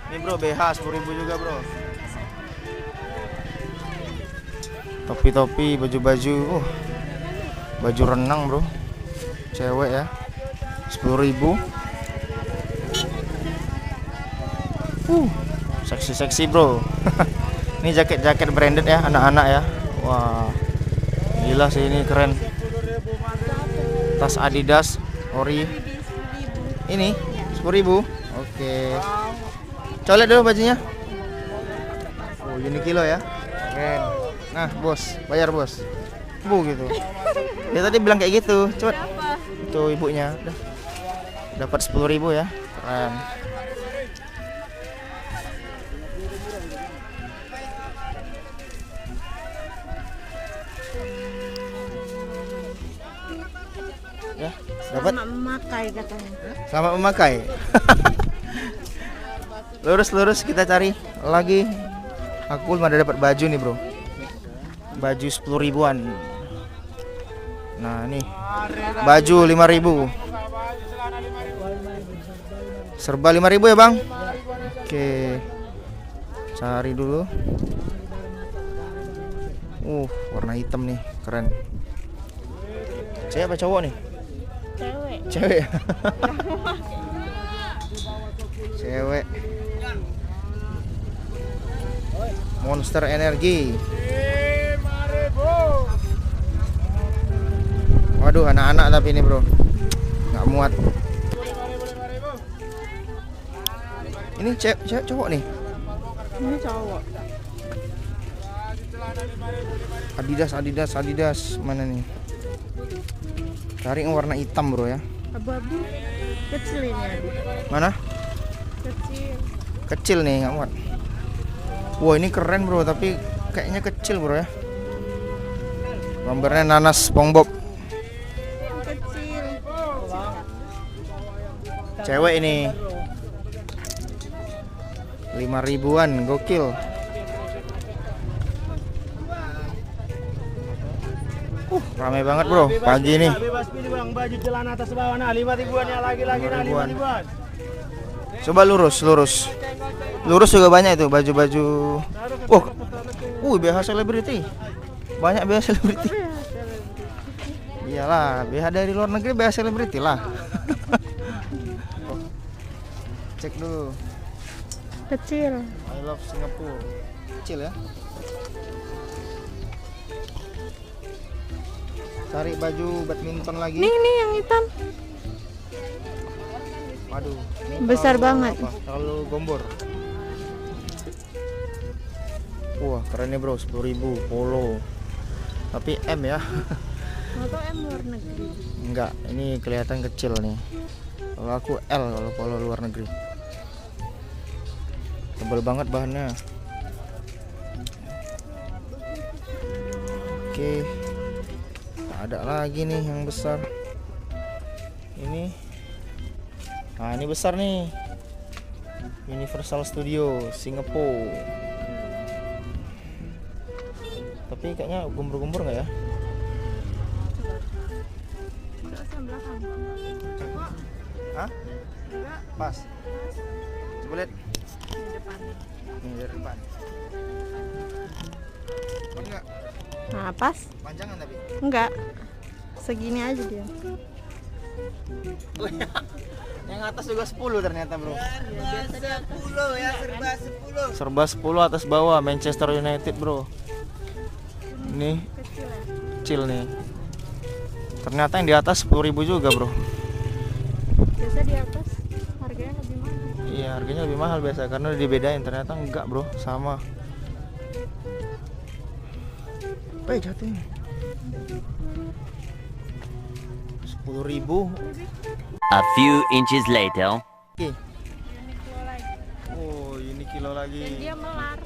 Ini bro BH 10.000 juga bro. Topi-topi, baju-baju. Baju renang bro, cewek ya. 10.000. Seksi-seksi bro. Ini jaket-jaket branded ya, anak-anak ya. Wah gila sih ini, keren. Tas Adidas ori. Ini 10.000. Oke. Coba lihat dulu bajunya. Oh Uniqlo ya, keren. Nah bos, bayar bos. Bu gitu. Dia tadi bilang kayak gitu. Coba. Itu ibunya. Dapat 10.000 ya, keren. Ya, dapat. Selamat memakai katanya. Selamat memakai. Lurus kita cari lagi. Aku belum ada dapat baju nih bro. Baju 10.000-an. Nah nih baju 5.000. Serba 5.000 ya bang. Oke, cari dulu. Warna hitam nih, keren. Cewek apa cowok nih? Cewek. Cewek. Monster Energi. Waduh anak-anak tapi ini bro, nggak muat. Ini cewek cowok nih? Ini cowok. Adidas mana nih? Cari yang warna hitam bro ya. Abu-abu. Kecil ini adik. Mana? Kecil nih, nggak muat. Wah ini keren bro, tapi kayaknya kecil bro ya. Gambarnya nanas SpongeBob. Kecil. Cewek ini 5.000-an, gokil. Ramai banget bro pagi ini. Bebas pilih bang, baju celana atas bawah nah 5.000-an ya, lagi-lagi nah 5.000-an. Coba lurus juga banyak itu baju-baju. BH selebriti, banyak BH selebriti. Iya Iyalah, BH dari luar negeri BH selebriti lah. Cek dulu. Kecil. I love Singapore. Kecil ya. Cari baju badminton lagi. Nih yang hitam. Waduh, ini Besar terlalu banget. terlalu gombor. Wah, keren nih bro, 10.000 polo. Tapi M ya. Atau M luar negeri. Enggak, ini kelihatan kecil nih. Kalau aku L kalau polo luar negeri. Tebal banget bahannya. Oke. Ada lagi nih yang besar. Ini. Nah, ini besar nih. Universal Studio Singapore. Tapi kayaknya gumbur-gumbur nggak ya? Hah? Pas. Coba lihat. Ini dari depan. Enggak. Nah, pas? Panjangan tapi. Enggak. Segini aja dia. Yang atas juga 10 ternyata bro. Serba 10 ya, serba 10. Serba 10 atas bawah Manchester United bro. Ini kecil nih. Ternyata yang di atas 10.000 juga bro. Biasa di atas harganya lebih mahal. Iya harganya lebih mahal biasa karena udah dibedain. Ternyata enggak bro, sama. Jatuh. 10.000. A few inches later. Oke. Oh ini kilo lagi. Dia melar.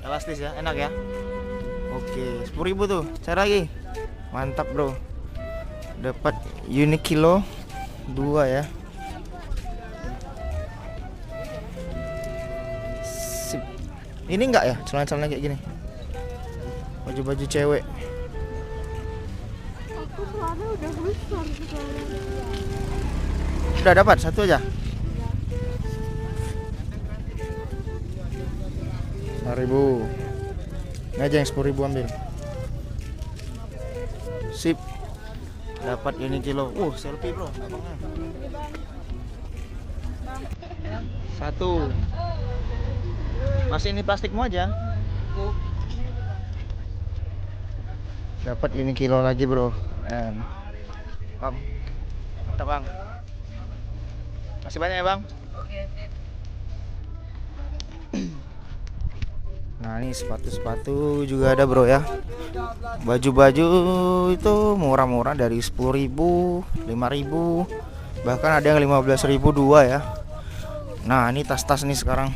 Elastis ya, enak ya. Oke, 10.000 tuh. Cari lagi. Mantap bro. Dapat Uniqlo 2 ya. Sip. Ini enggak ya celana-celana kayak gini? Baju-baju cewek. Aku celana udah besar sekarang. Udah dapat satu aja. 5.000. Ini aja yang 10.000 ambil. Sip. Dapat Uniqlo. Selfie bro. Abangnya. Satu. Masih ini plastikmu aja. Dapat Uniqlo lagi bro. Bang. Mantap bang. Masih banyak ya bang. Nah ini sepatu-sepatu juga ada bro ya. Baju-baju itu murah-murah dari 10.000, 5.000, bahkan ada yang 15.000 dua ya. Nah ini tas-tas nih sekarang.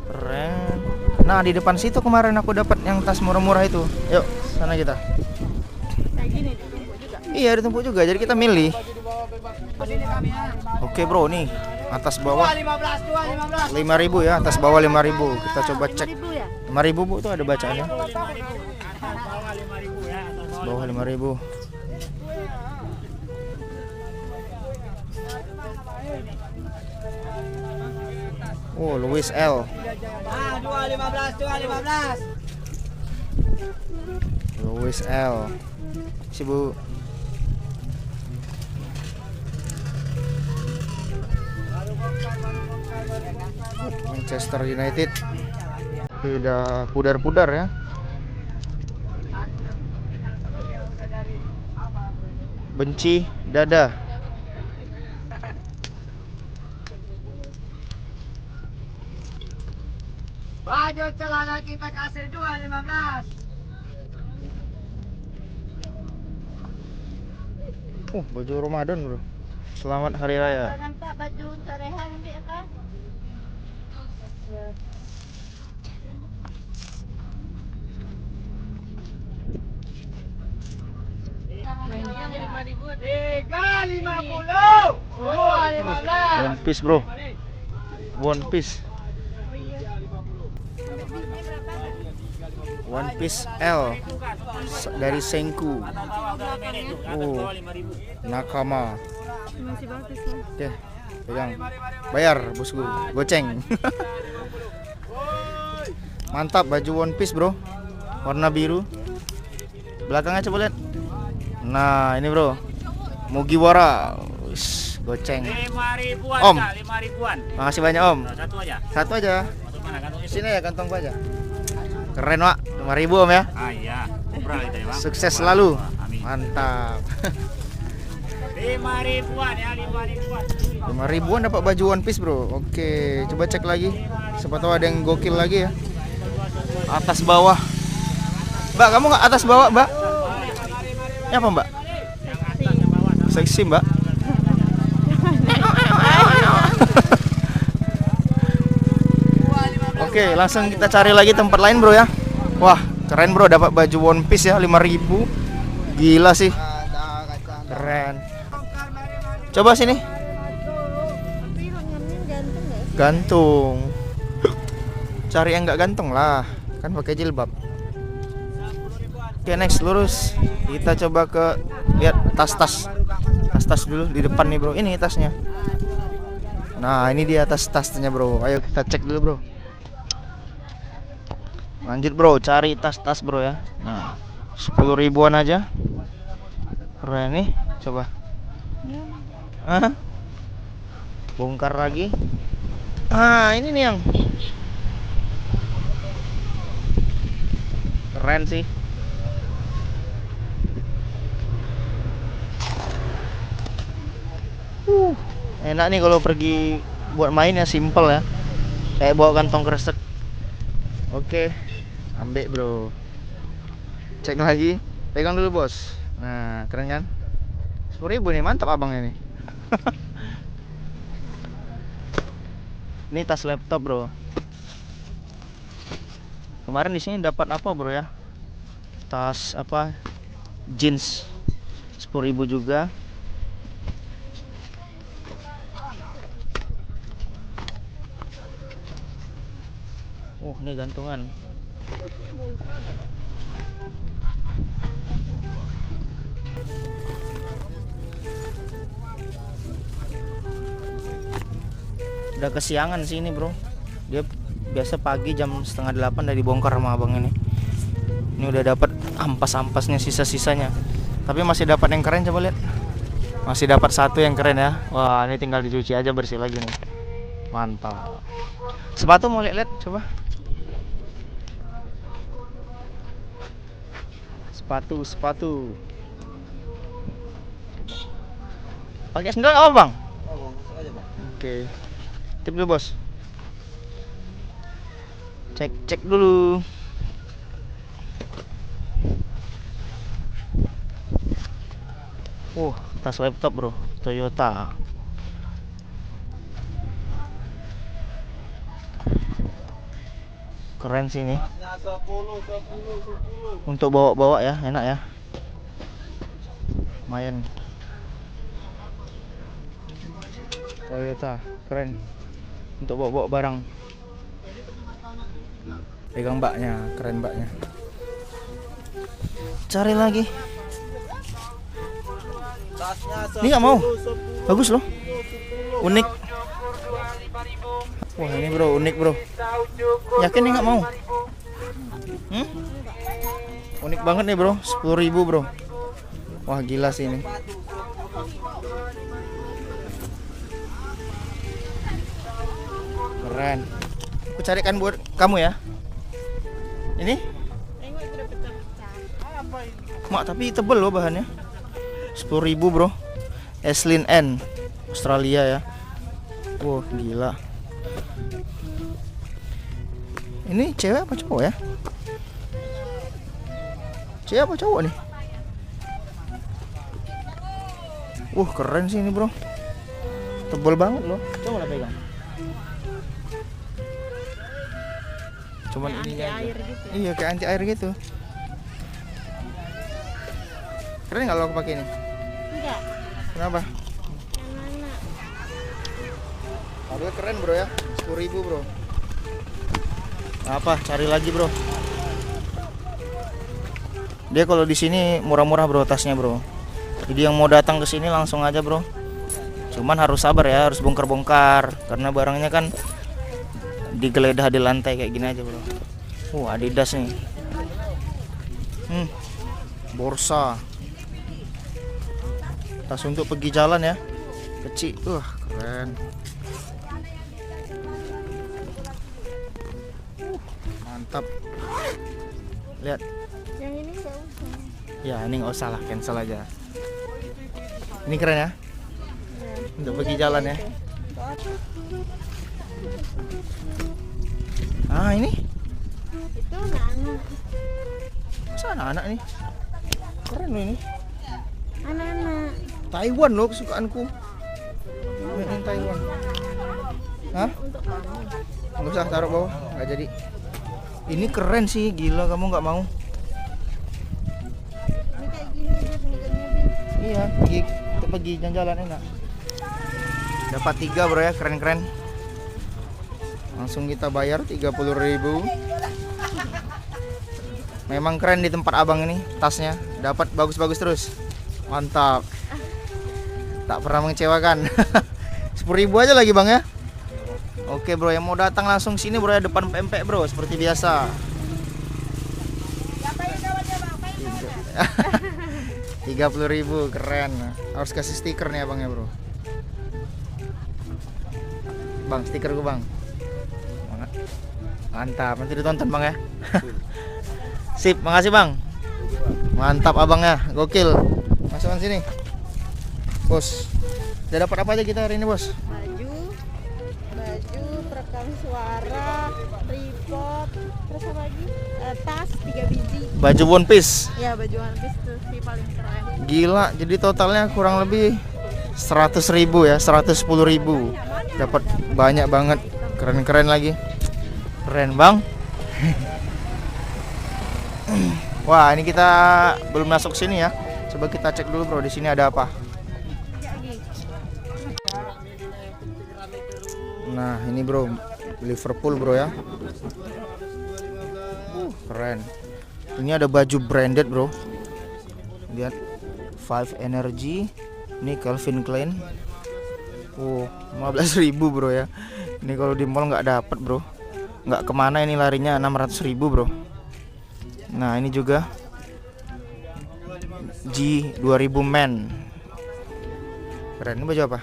Keren. Nah di depan situ kemarin aku dapat yang tas murah-murah itu. Yuk sana kita. Kayak gini ditumpuk juga. Iya ditumpuk juga, jadi kita milih. Oke bro nih atas bawah 5.000 ya, atas bawah 5.000. Kita coba cek. 5.000 ya? 5.000 bu tuh ada bacaannya. Atas bawah 5.000. Oh Louis L. 2.15. Louis L. Si bu. Manchester United. Udah pudar-pudar ya. Benci dada. Baju celana kita kasih 2.15. Baju Ramadan bro. Selamat Hari Raya. Nampak baju Sarehan nanti kan? One Piece bro. One Piece. One Piece L dari Senku. Nakama. Masih bagus lah. Oke, pegang. Bayar bosku. Goceng. Mantap baju One Piece bro. Warna biru. Belakangnya coba lihat. Nah ini bro, Mugiwara. Wis, goceng. 5.000-an Om. Kak, 5.000-an. Makasih banyak om. Satu aja. Satu aja. Masuk mana kantongnya? Sini ya kantong aja. Keren Wak, 5.000 om ya. Ah iya. Kubra kita ya bang. Sukses selalu. Amin. Mantap. 5.000-an ya, 5.000-an. 5.000-an dapat baju One Piece bro. Oke, coba cek lagi. Siapa tahu ada yang gokil lagi ya. Atas bawah. Mbak, kamu nggak atas bawah mbak? Ini apa mbak? Seksi mbak. Oke, langsung kita cari lagi tempat lain bro ya. Wah, keren bro, dapat baju One Piece ya 5.000. Gila sih. Keren. Coba sini. Gantung. Cari yang nggak gantung lah. Kan pakai jilbab. Oke, next lurus. Kita coba ke lihat tas-tas. Tas-tas dulu di depan nih bro. Ini tasnya. Nah, ini dia tas-tasnya bro. Ayo kita cek dulu bro. Lanjut bro, cari tas-tas bro ya. Nah, 10.000-an aja. Keren nih, coba. Hah? Bongkar lagi. Ah, ini nih yang keren sih. Enak nih kalau pergi buat main ya, simple ya. Kayak bawa kantong kresek. Oke, ambil bro. Cek lagi. Pegang dulu bos. Nah, keren kan? 10.000 nih, mantap abang ini. Ini tas laptop bro. Kemarin di sini dapat apa bro ya? Tas apa? Jeans 10.000 juga. Ini gantungan. Udah kesiangan sih ini bro. Dia biasa pagi jam 7:30 udah dibongkar sama abang ini. Ini udah dapat ampas-ampasnya, sisa-sisanya. Tapi masih dapat yang keren, coba lihat. Masih dapat satu yang keren ya. Wah, ini tinggal dicuci aja bersih lagi nih. Mantap. Sepatu mau lihat coba. Sepatu. Pakai sendal apa bang? Oke. Tip dulu bos. Cek dulu. Tas laptop bro, Toyota. Keren sih ini. Untuk bawa-bawa ya, enak ya. Lumayan. Toyota, keren. Untuk bawa-bawa barang. Pegang baknya, keren baknya. Cari lagi. Ini nggak mau. Bagus loh. Unik. Wah ini bro, unik bro. Yakin nih nggak mau? Unik banget nih bro, 10.000 bro. Wah gila sih ini. Keren. Aku carikan buat kamu ya. Ini? Mak tapi tebel loh bahannya. 10.000 bro. Eslin N Australia ya. Wah gila. Ini cewek apa cowok ya? Cewek apa cowok nih? Keren sih ini bro. Tebel banget loh. Coba lah pegang. Cuman ini aja. Gitu. Iya kayak anti air gitu. Keren nggak lo aku pakai ini? Enggak. Kenapa? Yang mana? Harga keren bro ya, 10.000 bro. Apa? Cari lagi bro. Dia kalau di sini murah-murah bro tasnya bro. Jadi yang mau datang ke sini langsung aja bro. Cuman harus sabar ya, harus bongkar-bongkar karena barangnya kan digeledah di lantai kayak gini aja bro. Adidas nih. borsa, tas untuk pergi jalan ya, kecil. Keren. Mantap. Lihat. Yang ini nggak usah. Ya ini nggak usah lah, cancel aja. Ini keren ya, untuk pergi jalan ya. Ah ini Itu anak-anak. masa anak-anak nih, keren loh ini. Anak-anak. Taiwan loh kesukaanku. Ini Taiwan. Hah? Untuk kamu. Nggak usah taruh bawah, nggak jadi. Ini keren sih, gila kamu nggak mau? Ini kayak gini aja tinggal mobil. Iya, untuk pergi jalan-jalan enak. Dapat 3 bro ya, keren-keren. Langsung kita bayar 30.000. Memang keren di tempat abang ini, tasnya dapat bagus-bagus terus. Mantap. Tak pernah mengecewakan. 10.000 aja lagi bang ya. Oke bro, yang mau datang langsung sini bro ya, depan PMP bro, seperti biasa. 30.000, keren. Harus kasih stiker nih abangnya bro. Bang, stiker gue bang. Mantap, nanti ditonton bang ya. Sip, makasih bang. Mantap abangnya, gokil. Masukkan sini bos. Udah dapat apa aja kita hari ini bos? Baju, perekam suara, tripod, terus apa lagi? Tas 3 biji. Baju One Piece. Ya baju One Piece tuh sih paling keren. Gila, jadi totalnya kurang lebih 100.000 ya, 110.000. Dapat banyak banget, keren-keren lagi. Keren bang. Wah, ini kita belum masuk sini ya. Coba kita cek dulu bro, di sini ada apa? Nah, ini bro, Liverpool bro ya. Keren. Ini ada baju branded bro. Lihat, 5 Energy. Ini Calvin Klein. 15.000 bro ya. Ini kalau di mall nggak dapet bro. Nggak kemana ini larinya, 600.000 bro. Nah ini juga G2000 Men. Keren. Ini baju apa?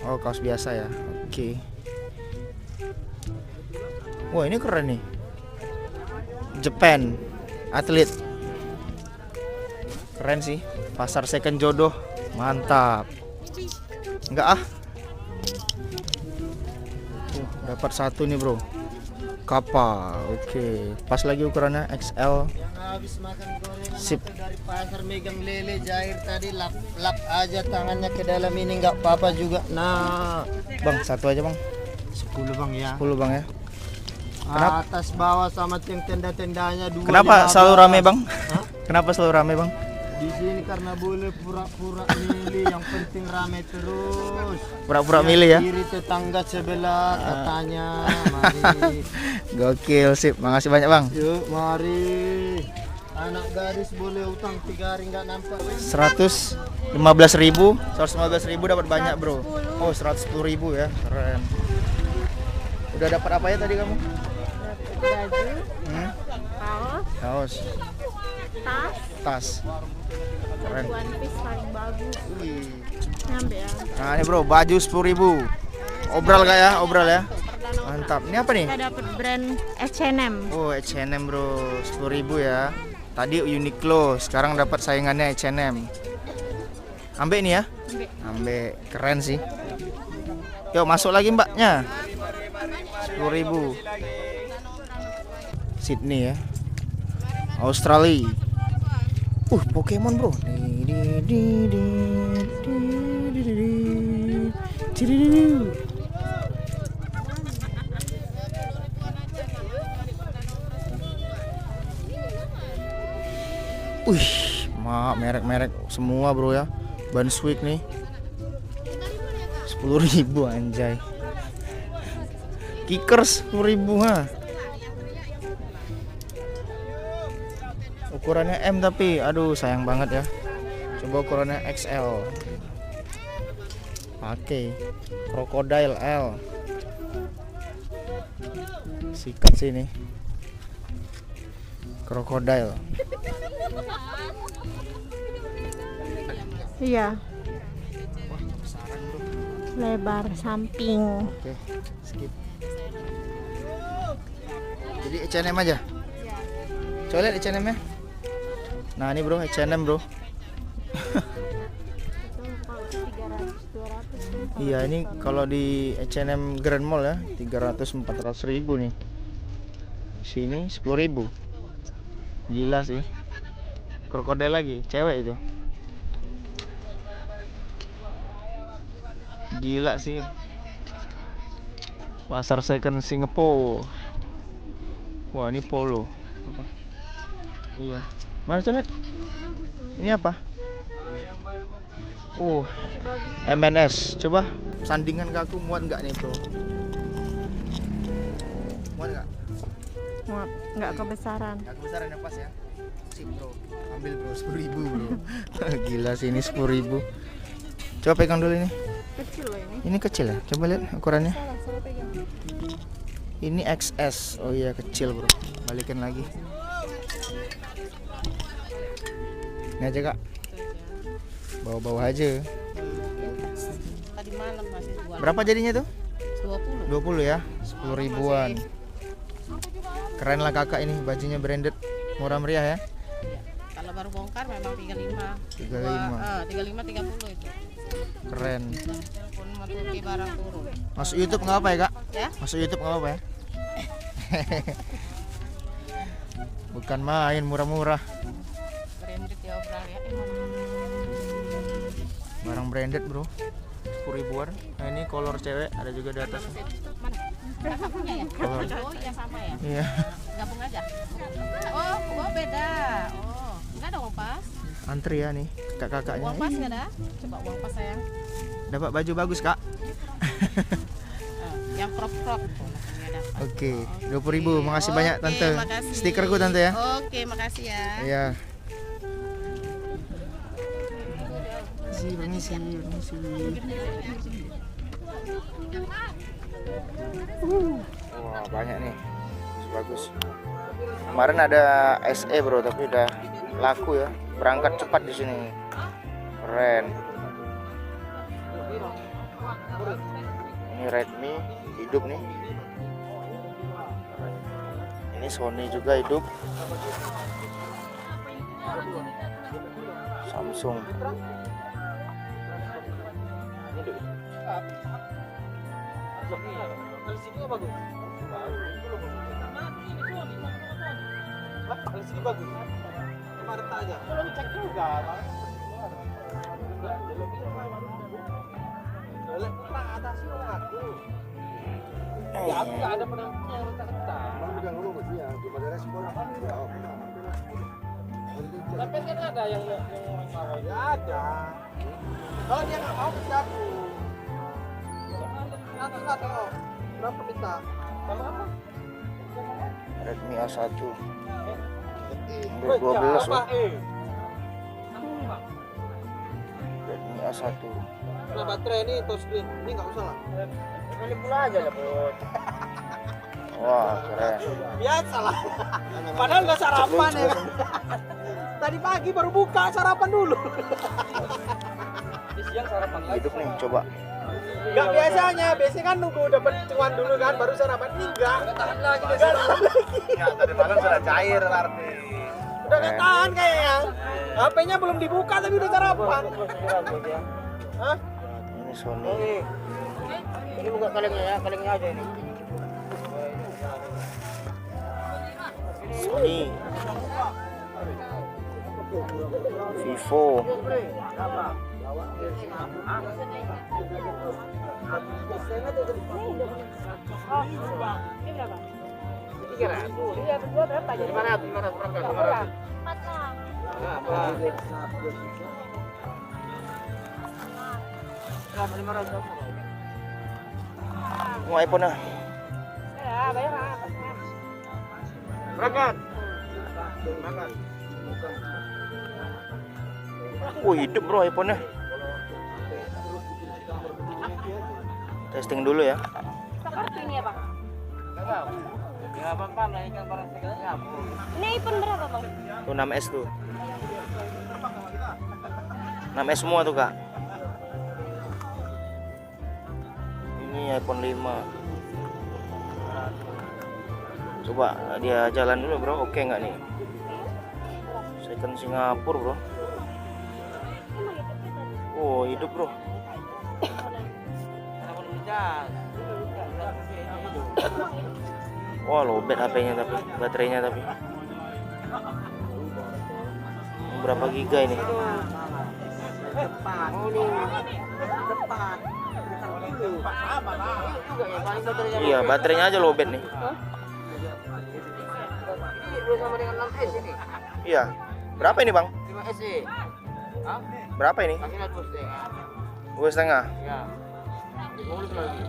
Oh, kaos biasa ya. Oke. Wah ini keren nih, Japan Atlet. Keren sih. Pasar second jodoh. Mantap. Enggak ah. Dapat satu nih bro, Kappa. Oke, pas lagi ukurannya XL. Habis makan gorengan Sip. dari pasar megang lele Jair tadi lap aja tangannya ke dalam ini nggak apa-apa juga. Nah, Bang, satu aja bang. 10 bang ya. 10 bang ya. Kenapa? Atas bawah sama yang tenda-tendanya 2. Kenapa selalu rame bang? Kenapa selalu rame bang? Di sini karena boleh pura-pura milih, yang penting rame terus. Pura-pura milih ya. Kiri tetangga sebelah katanya. Mari. Gokil, sip. Makasih banyak bang. Yuk, mari. Anak gadis boleh utang 3 hari nggak nampak. 115.000 dapat banyak bro. Oh 110.000 ya, keren. Udah dapat apa ya tadi kamu? Baju, kaos, Kaos, tas. Keren. One Piece paling bagus. Nyampe ya. Nah ini bro, baju 10.000. Obral gak ya? Obral ya. Mantap. Ini apa nih? Kita dapat brand H&M. Oh H&M bro, 10.000 ya. Tadi Uniqlo, sekarang dapat saingannya H&M. Ambek nih ya? Ambek, keren sih. Yuk masuk lagi mbaknya. 10.000. Sydney ya. Australia. Pokemon bro. Merek-merek semua bro ya. Brunswick nih 10.000 anjay. Kickers 10.000 ha. Ukurannya M tapi aduh sayang banget ya. Coba ukurannya XL. Pakai Crocodile L. Sikat sini. Crocodile. Iya, Wah, kebesaran bro. lebar samping. Oke, skip. Jadi H&M aja. Coba lihat H&M nya. Nah ini bro, H&M bro. Iya ini kalau di H&M Grand Mall ya 300-400 ribu nih. Sini 10 ribu. Gila sih. Krokodil lagi, cewek itu. Gila sih. Pasar second Singapore. Wah ini polo. Apa? Iya. Mana coba? Ini apa? MNS. Coba sandingan ke aku muat nggak nih bro? Muat nggak? Muat, nggak kebesaran. Nggak kebesaran yang pas ya? Sip bro. Ambil bro 10 ribu bro. Gila sih ini 10 ribu. Coba pegang dulu ini. Kecil loh ini. Ini kecil ya? Coba lihat ukurannya. Salah pegang. Ini XS. Oh iya kecil bro. Balikin lagi. Ini aja kak. Bawa-bawa aja. Tadi malam masih jual Berapa jadinya tuh? 20. 20 ya? 10 ribuan. Keren lah kakak ini. Bajunya branded. Murah meriah ya? Kalau baru bongkar memang 35. 35. 35 30 itu. Keren. Pun matuki barang turun. Masuk YouTube nggak apa ya kak? Ya? Masuk YouTube nggak apa ya? Bukan main murah-murah. Branded ya obral ya. Barang branded bro. 10 ribuan. Nah ini kolor cewek ada juga di atas. Mana? Kakak punya ya? Kolor. Oh iya sama ya. Iya. Gabung aja. Oh beda. Oh, enggak ada uang pas. Antri ya nih kakak-kakaknya. Uang pas enggak ada? Coba uang pas sayang. Dapat baju bagus kak. Yang crop. Oke, 20.000. Makasih Oke, banyak tante. makasih. Stikerku tante ya. Oke, makasih ya. Iya. Permisi. Wah, banyak nih. Bagus. Kemarin ada SE bro, tapi udah laku ya. Berangkat cepat di sini. Keren. Ini Redmi hidup nih. Ini Sony juga hidup. Samsung. Tapi kan ada yang mau ya ada. Kalau dia nggak mau bisa aku. Nanti nggak tahu berapa minta. Berapa? Redmi A1. Ambil 12 loh. Redmi A1. Nah baterai ini touchscreen, ini nggak usah lah. Ini pula aja lah, Bos. Wah, keren. Biasa lah. Padahal nggak sarapan ya. Tadi pagi baru buka sarapan dulu. Di siang sarapan lagi. Hidup nih, coba. Nggak biasanya kan nunggu dapat cuan dulu kan baru sarapan. Ini enggak. Tahan lagi. Nggak, tadi malam sudah cair arti. Udah nggak tahan kayaknya. HP-nya belum dibuka tapi udah sarapan. Hah? Ini Sony. Ini buka kalengnya aja ini. Sony. Vivo. Ini berapa? 300. Iya, berdua berapa? Jadi 500 berangkat. 400. Mau iPhone ah. Ya, bayar Berangkat. Hidup bro iPhone-nya. Testing dulu ya. kartu ini ya, Bang? Enggak tahu. Ya apa-apa lah ikan barang segala Ini iPhone berapa, Bang? Tuh 6S tuh. 6S semua tuh kak. Ini iPhone 5. Coba dia jalan dulu bro, oke nggak nih? Second Singapura bro. Oh hidup bro. Wah lowbat HP-nya tapi baterainya tapi. Berapa giga ini? Iya baterainya aja lowbat nih. Sama dengan 6S ini. Iya. Berapa ini bang? 5S. Hah? Berapa ini? Pakailah 2,5. 2,5. Ya. Mulus lagi.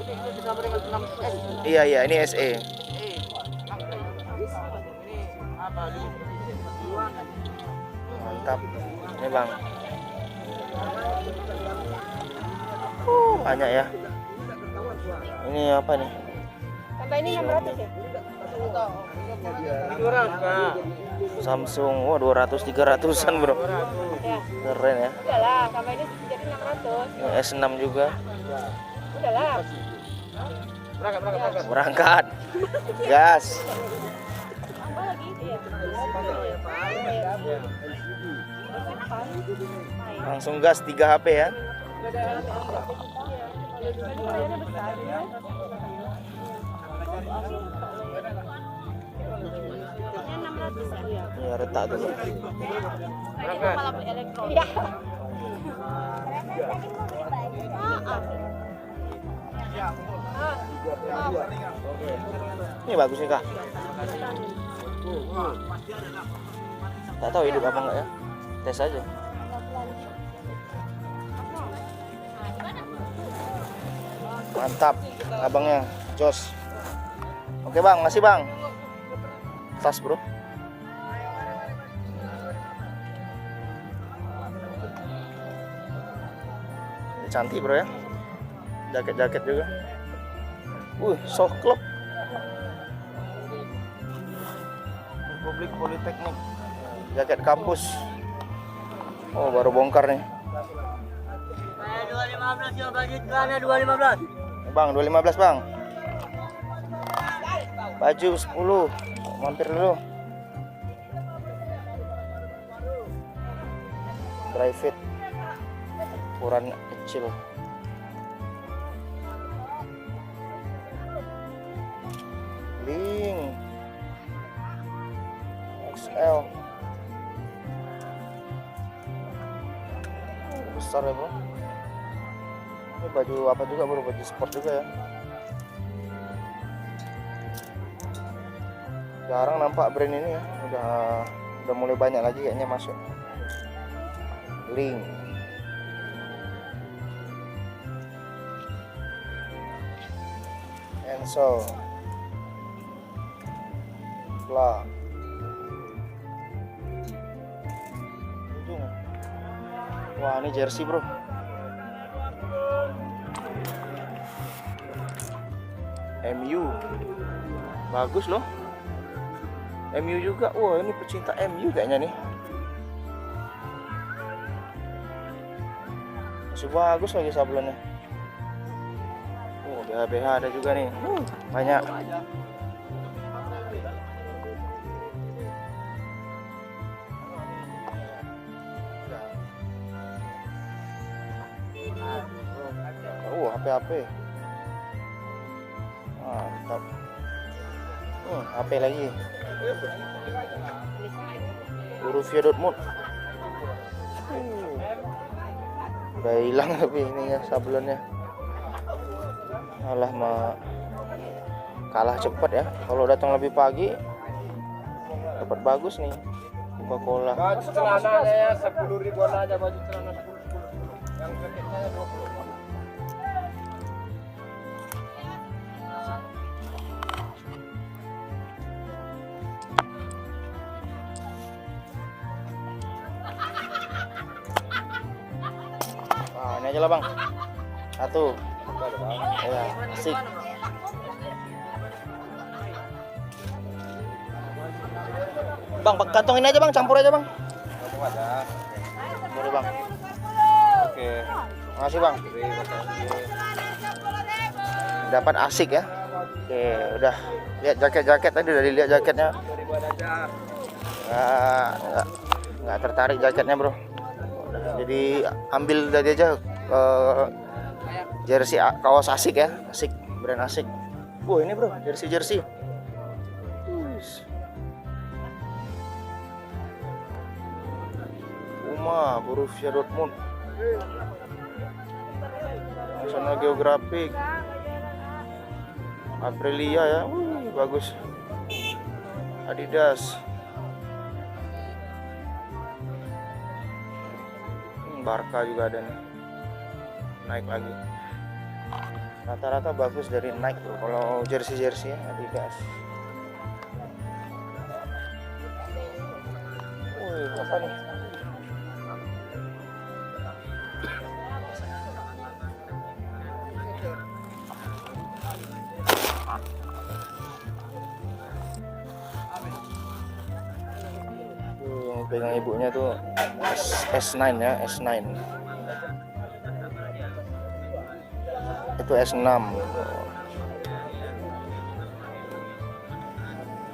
Ini sama dengan 6S. Iya iya ini SE. Ini apa? Mantap. Ini bang. Banyak ya. Ini apa nih? Tambah ini 600 ya? Samsung. Wah 200 300-an bro. Ya. Keren ya. Udahlah, tambah ini jadi 600. Ini S6 juga. Udahlah. Berangkat. Gas. Tambah lagi. Iya. Langsung gas 3 HP ya. Iya retak tuh. Iya. Ini bagus nih kak. Tak tahu hidup apa enggak ya. Tes aja. Mantap, abangnya jos. Oke bang, masih bang. Tas bro. Cantik bro ya. Jaket-jaket juga. Soft club. Republik Politeknik. Jaket kampus. Oh baru bongkar nih. 215 yang budget celana 215. Bang 215 bang. Baju 10. Mampir dulu. Dry fit. Ukuran kecil. Link XL. Besar ya bro. Ini baju apa juga bro, baju sport juga ya. Jarang nampak brand ini ya, udah mulai banyak lagi kayaknya masuk. Link. Enso. Bla. Wah ini jersey bro. MU bagus loh. MU juga. Wah ini pecinta MU kayaknya nih. Masih bagus lagi sablonnya. BH ada juga nih. Banyak. HP. Mantap. HP lagi. Borussia Dortmund. Udah hilang tapi ininya sablonnya. Alah kalah cepat ya. Kalau datang lebih pagi dapat bagus nih. Coca-Cola. Baju celananya 10.000 aja, baju celana 10. Yang jaketnya 20. Ini aja lah bang. Satu. Ya, asik. Bang, kantong ini aja bang, campur aja bang. Boleh bang. Oke. Makasih bang. Dapat asik ya. Oke, udah lihat jaket-jaket tadi, udah dilihat jaketnya. Nggak tertarik jaketnya bro. Jadi ambil tadi aja jersey kaos asik ya, asik, brand asik. Ini bro, jersey. Puma, Borussia Dortmund. National Geographic. Aprilia ya, bagus. Adidas. Barca juga ada nih. Naik lagi. Rata-rata bagus dari Nike bro. Kalau jersey ya Adidas. Wih, apa nih? Yang pegang ibunya tuh S9 ya, S9. Itu S6.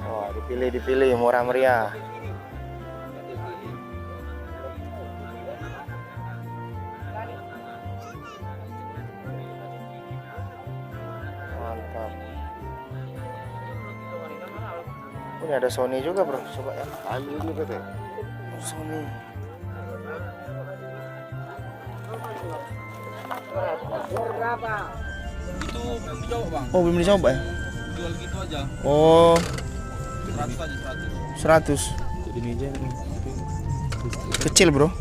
Oh, dipilih murah meriah. Mantap. Ini ada Sony juga bro, coba ya. Ambil juga deh. Sony. Itu belum dicoba bang. Oh belum dicoba ya? Jual gitu aja. Oh 100 aja 100. 100. Jadi meja nih. Kecil bro.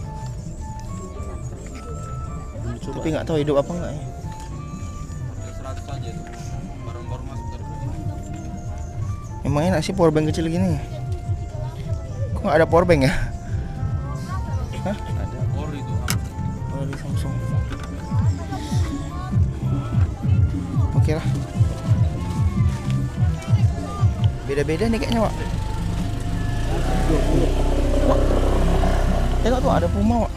Belum dicoba. Tapi nggak tahu hidup apa enggak ya. 100 aja itu. Baru masuk tadi. Emang enak sih powerbank kecil gini. Kok nggak ada powerbank ya? Hah? Ada ori itu. Oh di Samsung. Oke lah. Beda-beda nih kayaknya Wak. Tengok tuh ada Puma Wak.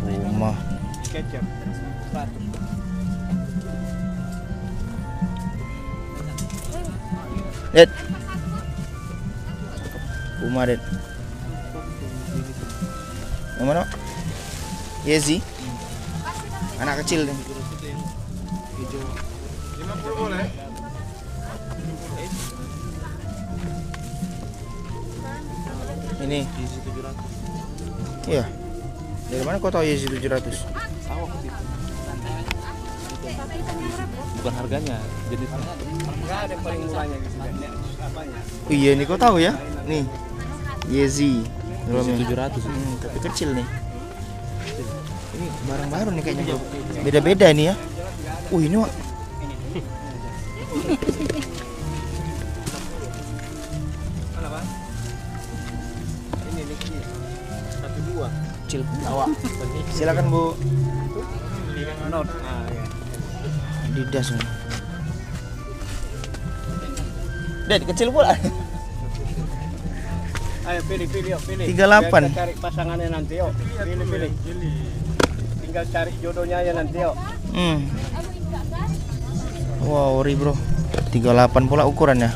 Puma. Ketchup. 100. Ded. Puma Ded. Yang mana? Yeezy. Anak kecil nih. 50 boleh. Ini Yeezy 700. iya. Dari mana kau tahu Yeezy 700? Tahu aku sih. Bukan harganya, jadi enggak ada paling murahnya gitu kan. Apanya? Iya nih kau tahu ya? Nih. Yeezy. Yeezy 700. Tapi kecil nih. Ini barang baru nih kayaknya bro. Beda-beda nih ya. Ini Wak. Mana Bang? Ini Nike 12. Kecil pula Wak. Silakan Bu. Not. Ah ya. Adidas nih. Ded kecil pula. Ayo pilih. 38. Biar kita cari pasangannya nanti yuk. Pilih. Tinggal cari jodohnya aja nanti yuk. Wow, ori bro. 38 pula ukurannya.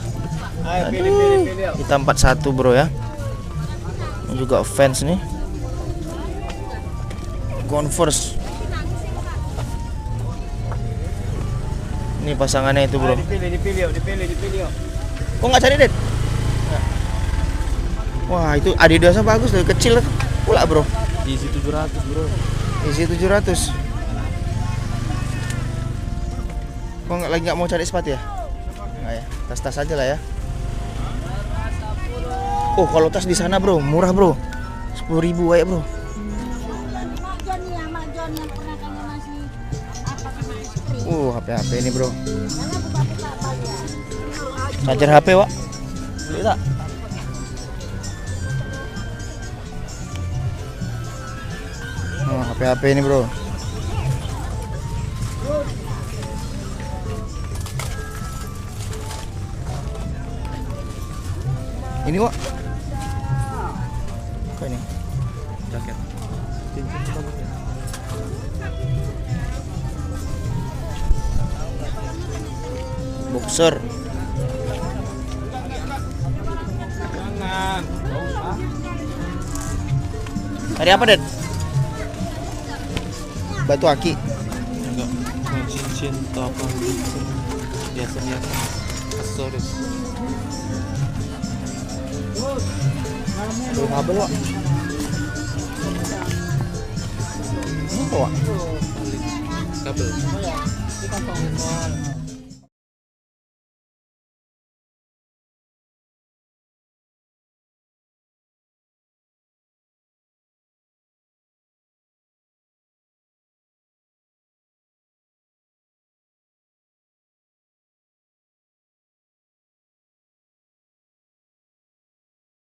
Ayo pilih yuk. Kita 41 bro ya. Ini juga fans nih. Converse. Ini pasangannya itu bro. Ayo dipilih yuk. Kok nggak cari Ded? Wah itu Adidasnya bagus tuh, kecil pula bro. Yeezy 700 bro. Yeezy 700. Kok nggak mau cari sepatu ya? Nggak ya, tas-tas aja lah ya. Oh kalau tas di sana bro, murah bro, 10.000 aja bro. Majon yang pernah kamu masih apa kena istri. HP ini bro. Karena buka apa ya? Charger HP Wak. Beli tak? Oh, HP ini bro. Ini Wak. Apa ini? Jaket. Boxer. Jangan. Tadi apa, Den? Batu aki. Enggak. Cincin atau apa gitu. Biasanya aksesoris. Aduh, kabel, Wak. Ini apa, Wak? Kabel.